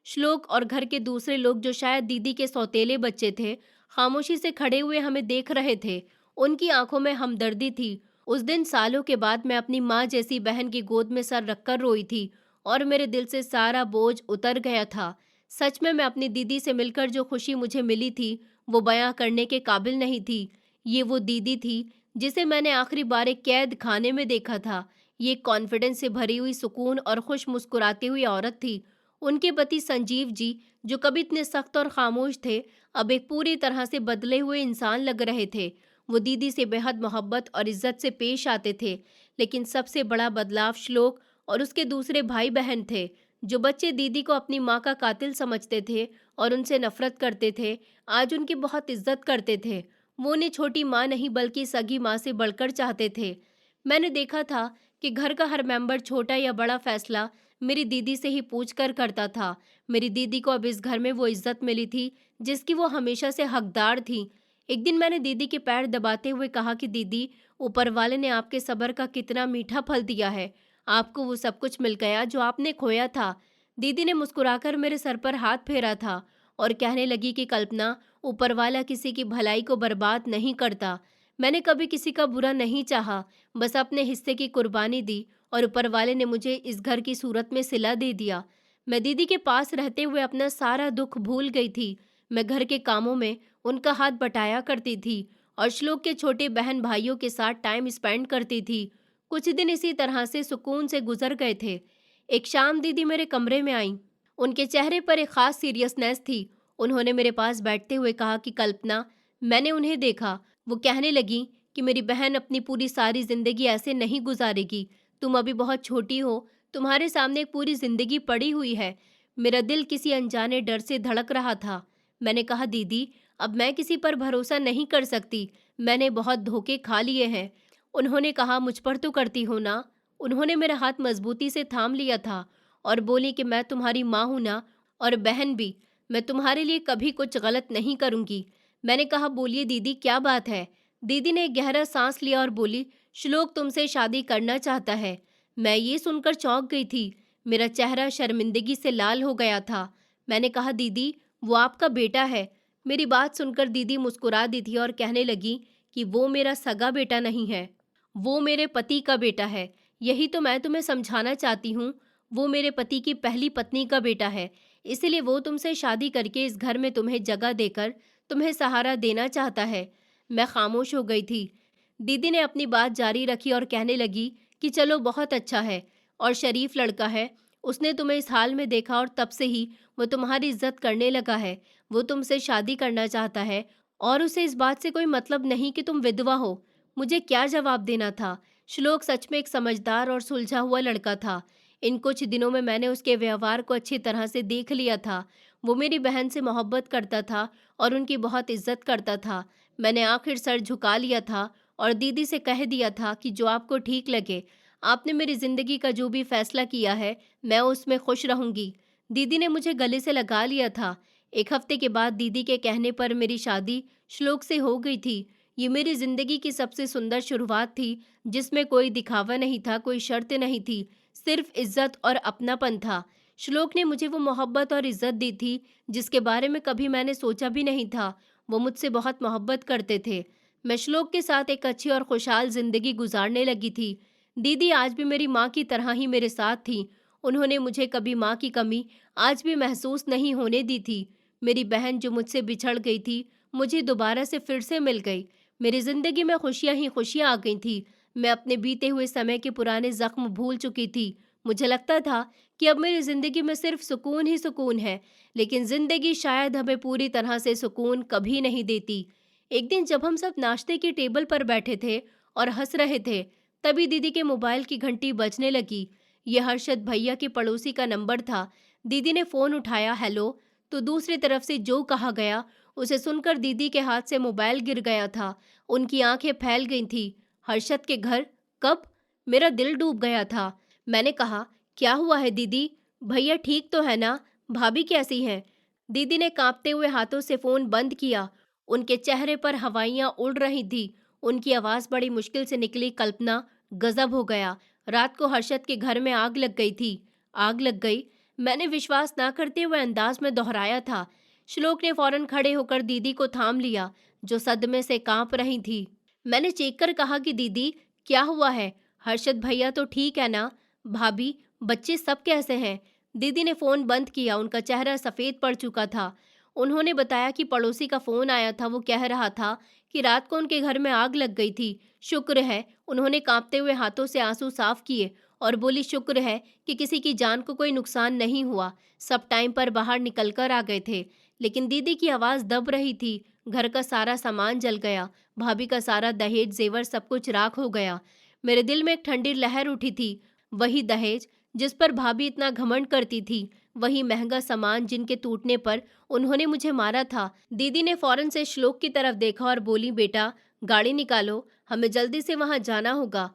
श्लोक और घर के दूसरे लोग, जो शायद दीदी के सौतेले बच्चे थे, खामोशी से खड़े हुए हमें देख रहे थे। उनकी आंखों में हमदर्दी थी। उस दिन सालों के बाद मैं अपनी माँ जैसी बहन की गोद में सर रखकर रोई थी और मेरे दिल से सारा बोझ उतर गया था। सच में मैं अपनी दीदी से मिलकर जो खुशी मुझे मिली थी, वो बयां करने के काबिल नहीं थी। ये वो दीदी थी जिसे मैंने आखिरी बार एक कैद खाने में देखा था। ये कॉन्फिडेंस से भरी हुई, सुकून और खुश मुस्कुराती हुई औरत थी। उनके पति संजीव जी, जो कभी इतने सख्त और खामोश थे, अब एक पूरी तरह से बदले हुए इंसान लग रहे थे। वो दीदी से बेहद मोहब्बत और इज्जत से पेश आते थे, लेकिन सबसे बड़ा बदलाव श्लोक और उसके दूसरे भाई बहन थे। जो बच्चे दीदी को अपनी माँ का कातिल समझते थे और उनसे नफरत करते थे, आज उनकी बहुत इज्जत करते थे। वो उन्हें छोटी माँ नहीं बल्कि सगी माँ से बढ़कर चाहते थे। मैंने देखा था कि घर का हर मेंबर छोटा या बड़ा फैसला मेरी दीदी से ही पूछ कर करता था। मेरी दीदी को अब इस घर में वो इज्जत मिली थी जिसकी वो हमेशा से हकदार थी। एक दिन मैंने दीदी के पैर दबाते हुए कहा कि दीदी, ऊपर वाले ने आपके सब्र का कितना मीठा फल दिया है। आपको वो सब कुछ मिल गया जो आपने खोया था। दीदी ने मुस्कुराकर मेरे सर पर हाथ फेरा था और कहने लगी कि कल्पना, ऊपर वाला किसी की भलाई को बर्बाद नहीं करता। मैंने कभी किसी का बुरा नहीं चाहा, बस अपने हिस्से की कुर्बानी दी और ऊपर वाले ने मुझे इस घर की सूरत में सिला दे दिया। मैं दीदी के पास रहते हुए अपना सारा दुख भूल गई थी। मैं घर के कामों में उनका हाथ बटाया करती थी और श्लोक के छोटे बहन भाइयों के साथ टाइम स्पेंड करती थी। कुछ दिन इसी तरह से सुकून से गुजर गए थे। एक शाम दीदी मेरे कमरे में आईं। उनके चेहरे पर एक खास सीरियसनेस थी। उन्होंने मेरे पास बैठते हुए कहा कि कल्पना, मैंने उन्हें देखा। वो कहने लगी कि मेरी बहन अपनी पूरी सारी जिंदगी ऐसे नहीं गुजारेगी। तुम अभी बहुत छोटी हो, तुम्हारे सामने एक पूरी जिंदगी पड़ी हुई है। मेरा दिल किसी अनजाने डर से धड़क रहा था। मैंने कहा, दीदी, अब मैं किसी पर भरोसा नहीं कर सकती। मैंने बहुत धोखे खा लिए हैं। उन्होंने कहा, मुझ पर तो करती हो ना। उन्होंने मेरा हाथ मजबूती से थाम लिया था और बोली कि मैं तुम्हारी माँ हूं ना, और बहन भी। मैं तुम्हारे लिए कभी कुछ गलत नहीं करूंगी। मैंने कहा, बोलिए दीदी, क्या बात है। दीदी ने एक गहरा सांस लिया और बोली, श्लोक तुमसे शादी करना चाहता है। मैं ये सुनकर चौंक गई थी। मेरा चेहरा शर्मिंदगी से लाल हो गया था। मैंने कहा, दीदी, वो आपका बेटा है। मेरी बात सुनकर दीदी मुस्कुरा दी थी और कहने लगी कि वो मेरा सगा बेटा नहीं है, वो मेरे पति का बेटा है। यही तो मैं तुम्हें समझाना चाहती हूँ। वो मेरे पति की पहली पत्नी का बेटा है, इसलिए वो तुमसे शादी करके इस घर में तुम्हें जगह देकर तुम्हें सहारा देना चाहता है। मैं खामोश हो गई थी। दीदी ने अपनी बात जारी रखी और कहने लगी कि चलो, बहुत अच्छा है और शरीफ लड़का है। उसने तुम्हें इस हाल में देखा और तब से ही वो तुम्हारी इज्जत करने लगा है। वो तुमसे शादी करना चाहता है और उसे इस बात से कोई मतलब नहीं कि तुम विधवा हो। मुझे क्या जवाब देना था। श्लोक सच में एक समझदार और सुलझा हुआ लड़का था। इन कुछ दिनों में मैंने उसके व्यवहार को अच्छी तरह से देख लिया था। वो मेरी बहन से मोहब्बत करता था और उनकी बहुत इज्जत करता था। मैंने आखिर सर झुका लिया था और दीदी से कह दिया था कि जो आपको ठीक लगे। आपने मेरी जिंदगी का जो भी फैसला किया है, मैं उसमें खुश रहूंगी। दीदी ने मुझे गले से लगा लिया था। एक हफ्ते के बाद दीदी के कहने पर मेरी शादी श्लोक से हो गई थी। ये मेरी जिंदगी की सबसे सुंदर शुरुआत थी, जिसमें कोई दिखावा नहीं था, कोई शर्त नहीं थी, सिर्फ इज्जत और अपनापन था। श्लोक ने मुझे वो मोहब्बत और इज्जत दी थी जिसके बारे में कभी मैंने सोचा भी नहीं था। वो मुझसे बहुत मोहब्बत करते थे। मैं श्लोक के साथ एक अच्छी और खुशहाल जिंदगी गुजारने लगी थी। दीदी आज भी मेरी माँ की तरह ही मेरे साथ थी। उन्होंने मुझे कभी माँ की कमी आज भी महसूस नहीं होने दी थी। मेरी बहन जो मुझसे बिछड़ गई थी, मुझे दोबारा से फिर से मिल गई। मेरी जिंदगी में खुशियां ही खुशियां आ गई थी। मैं अपने बीते हुए समय के पुराने जख्म भूल चुकी थी। मुझे लगता था कि अब मेरी जिंदगी में सिर्फ सुकून ही सुकून है, लेकिन जिंदगी शायद हमें पूरी तरह से सुकून कभी नहीं देती। एक दिन जब हम सब नाश्ते की टेबल पर बैठे थे और हंस रहे थे, तभी दीदी के मोबाइल की घंटी बजने लगी। यह हर्षद भैया के पड़ोसी का नंबर था। दीदी ने फोन उठाया, हेलो, तो दूसरी तरफ से जो कहा गया उसे सुनकर दीदी के हाथ से मोबाइल गिर गया था। उनकी आंखें फैल गई थी। हर्षद के घर? कब? मेरा दिल डूब गया था। मैंने कहा, क्या हुआ है दीदी? भैया ठीक तो है ना? भाभी कैसी हैं? दीदी ने कांपते हुए हाथों से फोन बंद किया। उनके चेहरे पर हवाइयां उड़ रही थी। उनकी आवाज बड़ी मुश्किल से निकली, कल्पना, गजब हो गया। रात को हर्षद के घर में आग लग गई थी। आग लग गई? मैंने विश्वास ना करते हुए अंदाज में दोहराया था। श्लोक ने फौरन खड़े होकर दीदी को थाम लिया, जो सदमे से कांप रही थी। मैंने चीख कर कहा कि दीदी, क्या हुआ है? हर्षद भैया तो ठीक है ना? भाभी, बच्चे सब कैसे हैं? दीदी ने फोन बंद किया। उनका चेहरा सफेद पड़ चुका था। उन्होंने बताया कि पड़ोसी का फोन आया था। वो कह रहा था कि रात को उनके घर में आग लग गई थी। शुक्र है, उन्होंने कांपते हुए हाथों से आंसू साफ किए और बोली, शुक्र है कि किसी की जान को कोई नुकसान नहीं हुआ। सब टाइम पर बाहर निकल कर आ गए थे। लेकिन दीदी की आवाज़ दब रही थी। घर का सारा सामान जल गया। भाभी का सारा दहेज जेवर सब कुछ राख हो गया। मेरे दिल में एक ठंडी लहर उठी थी। वही दहेज जिस पर भाभी इतना घमंड करती थी, वही महंगा सामान जिनके टूटने पर उन्होंने मुझे मारा था। दीदी ने फौरन से श्लोक की तरफ देखा और बोली, बेटा, गाड़ी निकालो, हमें जल्दी से वहां जाना होगा।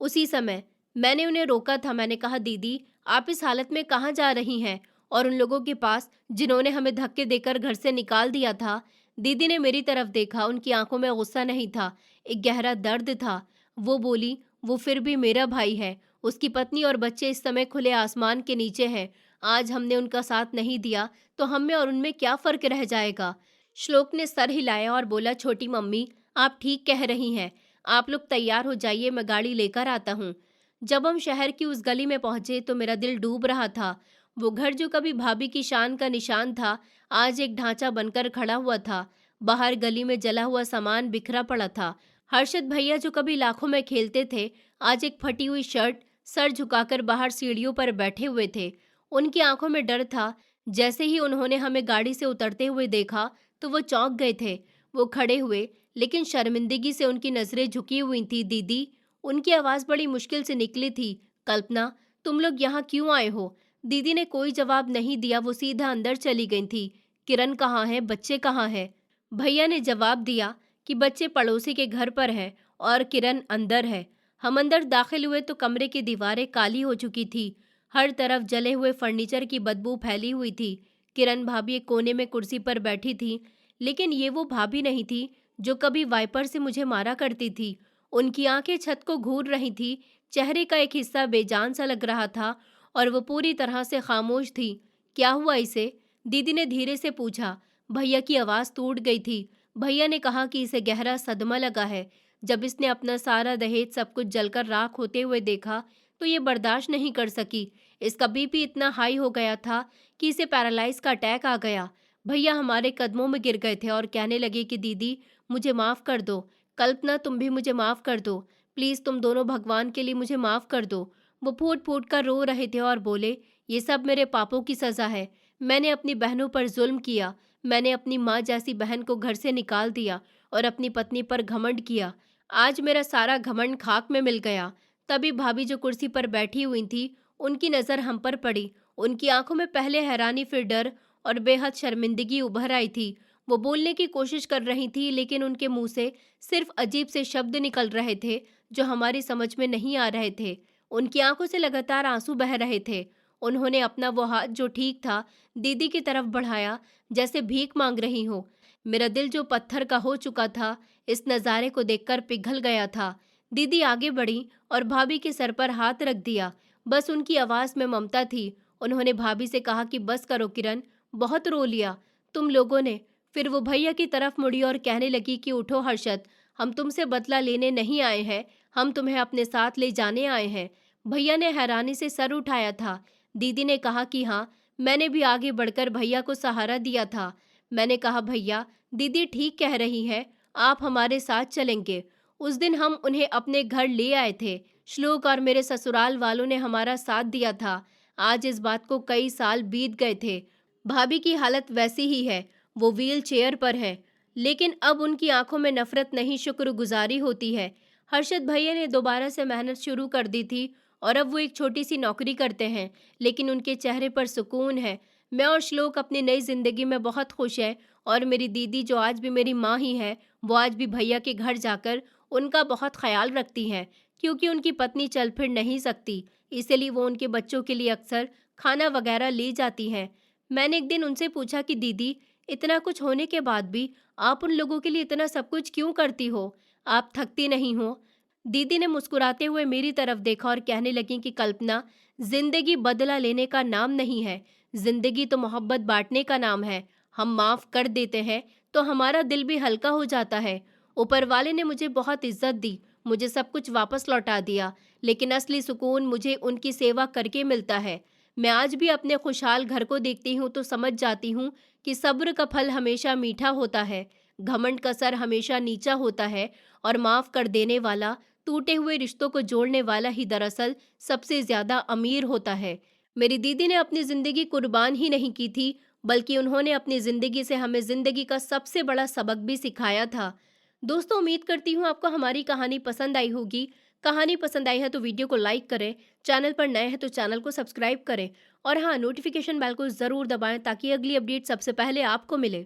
उसी समय मैंने उन्हें रोका था। मैंने कहा, दीदी, आप इस हालत में कहाँ जा रही हैं? और उन लोगों के पास जिन्होंने हमें धक्के देकर घर से निकाल दिया था। दीदी ने मेरी तरफ देखा। उनकी आंखों में गुस्सा नहीं था, एक गहरा दर्द था। वो बोली, वो फिर भी मेरा भाई है। उसकी पत्नी और बच्चे इस समय खुले आसमान के नीचे हैं। आज हमने उनका साथ नहीं दिया तो हम में और उनमें क्या फर्क रह जाएगा? श्लोक ने सर हिलाया और बोला, छोटी मम्मी, आप ठीक कह रही हैं। आप लोग तैयार हो जाइए, मैं गाड़ी लेकर आता हूँ। जब हम शहर की उस गली में पहुंचे तो मेरा दिल डूब रहा था। वो घर जो कभी भाभी की शान का निशान था, आज एक ढांचा बनकर खड़ा हुआ था। बाहर गली में जला हुआ सामान बिखरा पड़ा था। हर्षद भैया जो कभी लाखों में खेलते थे, आज एक फटी हुई शर्ट सर झुकाकर बाहर सीढ़ियों पर बैठे हुए थे। उनकी आंखों में डर था। जैसे ही उन्होंने हमें गाड़ी से उतरते हुए देखा तो वो चौंक गए थे। वो खड़े हुए, लेकिन शर्मिंदगी से उनकी नजरें झुकी हुई थी। दीदी, उनकी आवाज़ बड़ी मुश्किल से निकली थी, कल्पना, तुम लोग यहाँ क्यों आए हो? दीदी ने कोई जवाब नहीं दिया। वो सीधा अंदर चली गई थी। किरण कहाँ है? बच्चे कहाँ है? भैया ने जवाब दिया कि बच्चे पड़ोसी के घर पर हैं और किरण अंदर है। हम अंदर दाखिल हुए तो कमरे की दीवारें काली हो चुकी थी। हर तरफ जले हुए फर्नीचर की बदबू फैली हुई थी। किरण भाभी एक कोने में कुर्सी पर बैठी थी, लेकिन ये वो भाभी नहीं थी जो कभी वाइपर से मुझे मारा करती थी। उनकी आंखें छत को घूर रही थी। चेहरे का एक हिस्सा बेजान सा लग रहा था और वो पूरी तरह से खामोश थी। क्या हुआ इसे? दीदी ने धीरे से पूछा। भैया की आवाज़ टूट गई थी। भैया ने कहा कि इसे गहरा सदमा लगा है। जब इसने अपना सारा दहेज सब कुछ जलकर राख होते हुए देखा तो ये बर्दाश्त नहीं कर सकी। इसका बीपी इतना हाई हो गया था कि इसे पैरालाइज का अटैक आ गया। भैया हमारे कदमों में गिर गए थे और कहने लगे कि दीदी, मुझे माफ़ कर दो। कल्पना, तुम भी मुझे माफ़ कर दो। प्लीज़ तुम दोनों भगवान के लिए मुझे माफ़ कर दो। वो फूट फूट कर रो रहे थे और बोले, ये सब मेरे पापों की सज़ा है। मैंने अपनी बहनों पर जुल्म किया। मैंने अपनी माँ जैसी बहन को घर से निकाल दिया और अपनी पत्नी पर घमंड किया। आज मेरा सारा घमंड खाक में मिल गया। तभी भाभी जो कुर्सी पर बैठी हुई थी, उनकी नज़र हम पर पड़ी। उनकी आंखों में पहले हैरानी, फिर डर और बेहद शर्मिंदगी उभर आई थी। वो बोलने की कोशिश कर रही थी, लेकिन उनके मुंह से सिर्फ अजीब से शब्द निकल रहे थे जो हमारी समझ में नहीं आ रहे थे। उनकी आंखों से लगातार आंसू बह रहे थे। उन्होंने अपना वो हाथ जो ठीक था दीदी की तरफ बढ़ाया, जैसे भीख मांग रही हो। मेरा दिल जो पत्थर का हो चुका था, इस नज़ारे को देखकर पिघल गया था। दीदी आगे बढ़ी और भाभी के सर पर हाथ रख दिया। बस उनकी आवाज़ में ममता थी। उन्होंने भाभी से कहा कि बस करो किरण, बहुत रो लिया तुम लोगों ने। फिर वो भैया की तरफ मुड़ी और कहने लगी कि उठो हर्षद, हम तुमसे बदला लेने नहीं आए हैं, हम तुम्हें अपने साथ ले जाने आए हैं। भैया ने हैरानी से सर उठाया था। दीदी ने कहा कि हाँ, मैंने भी आगे बढ़कर भैया को सहारा दिया था। मैंने कहा, भैया, दीदी ठीक कह रही है, आप हमारे साथ चलेंगे। उस दिन हम उन्हें अपने घर ले आए थे। श्लोक और मेरे ससुराल वालों ने हमारा साथ दिया था। आज इस बात को कई साल बीत गए थे। भाभी की हालत वैसी ही है, वो व्हील चेयर पर है, लेकिन अब उनकी आंखों में नफरत नहीं, शुक्रगुजारी होती है। हर्षद भैया ने दोबारा से मेहनत शुरू कर दी थी और अब वो एक छोटी सी नौकरी करते हैं, लेकिन उनके चेहरे पर सुकून है। मैं और श्लोक अपनी नई जिंदगी में बहुत खुश हैं और मेरी दीदी जो आज भी मेरी माँ ही है, वो आज भी भैया के घर जाकर उनका बहुत ख्याल रखती हैं, क्योंकि उनकी पत्नी चल फिर नहीं सकती। इसलिए वो उनके बच्चों के लिए अक्सर खाना वगैरह ले जाती हैं। मैंने एक दिन उनसे पूछा कि दीदी, इतना कुछ होने के बाद भी आप उन लोगों के लिए इतना सब कुछ क्यों करती हो? आप थकती नहीं हो? दीदी ने मुस्कुराते हुए मेरी तरफ देखा और कहने लगी कि कल्पना, जिंदगी बदला लेने का नाम नहीं है, जिंदगी तो मोहब्बत बांटने का नाम है। हम माफ़ कर देते हैं तो हमारा दिल भी हल्का हो जाता है। ऊपर वाले ने मुझे बहुत इज्जत दी, मुझे सब कुछ वापस लौटा दिया, लेकिन असली सुकून मुझे उनकी सेवा करके मिलता है। मैं आज भी अपने खुशहाल घर को देखती हूँ तो समझ जाती हूँ कि सब्र का फल हमेशा मीठा होता है, घमंड का सर हमेशा नीचा होता है और माफ़ कर देने वाला, टूटे हुए रिश्तों को जोड़ने वाला ही दरअसल सबसे ज़्यादा अमीर होता है। मेरी दीदी ने अपनी ज़िंदगी कुर्बान ही नहीं की थी, बल्कि उन्होंने अपनी ज़िंदगी से हमें ज़िंदगी का सबसे बड़ा सबक भी सिखाया था। दोस्तों, उम्मीद करती हूँ आपको हमारी कहानी पसंद आई होगी। कहानी पसंद आई है तो वीडियो को लाइक करें, चैनल पर नए हैं तो चैनल को सब्सक्राइब करें और हाँ, नोटिफिकेशन बेल को ज़रूर दबाएं ताकि अगली अपडेट सबसे पहले आपको मिले।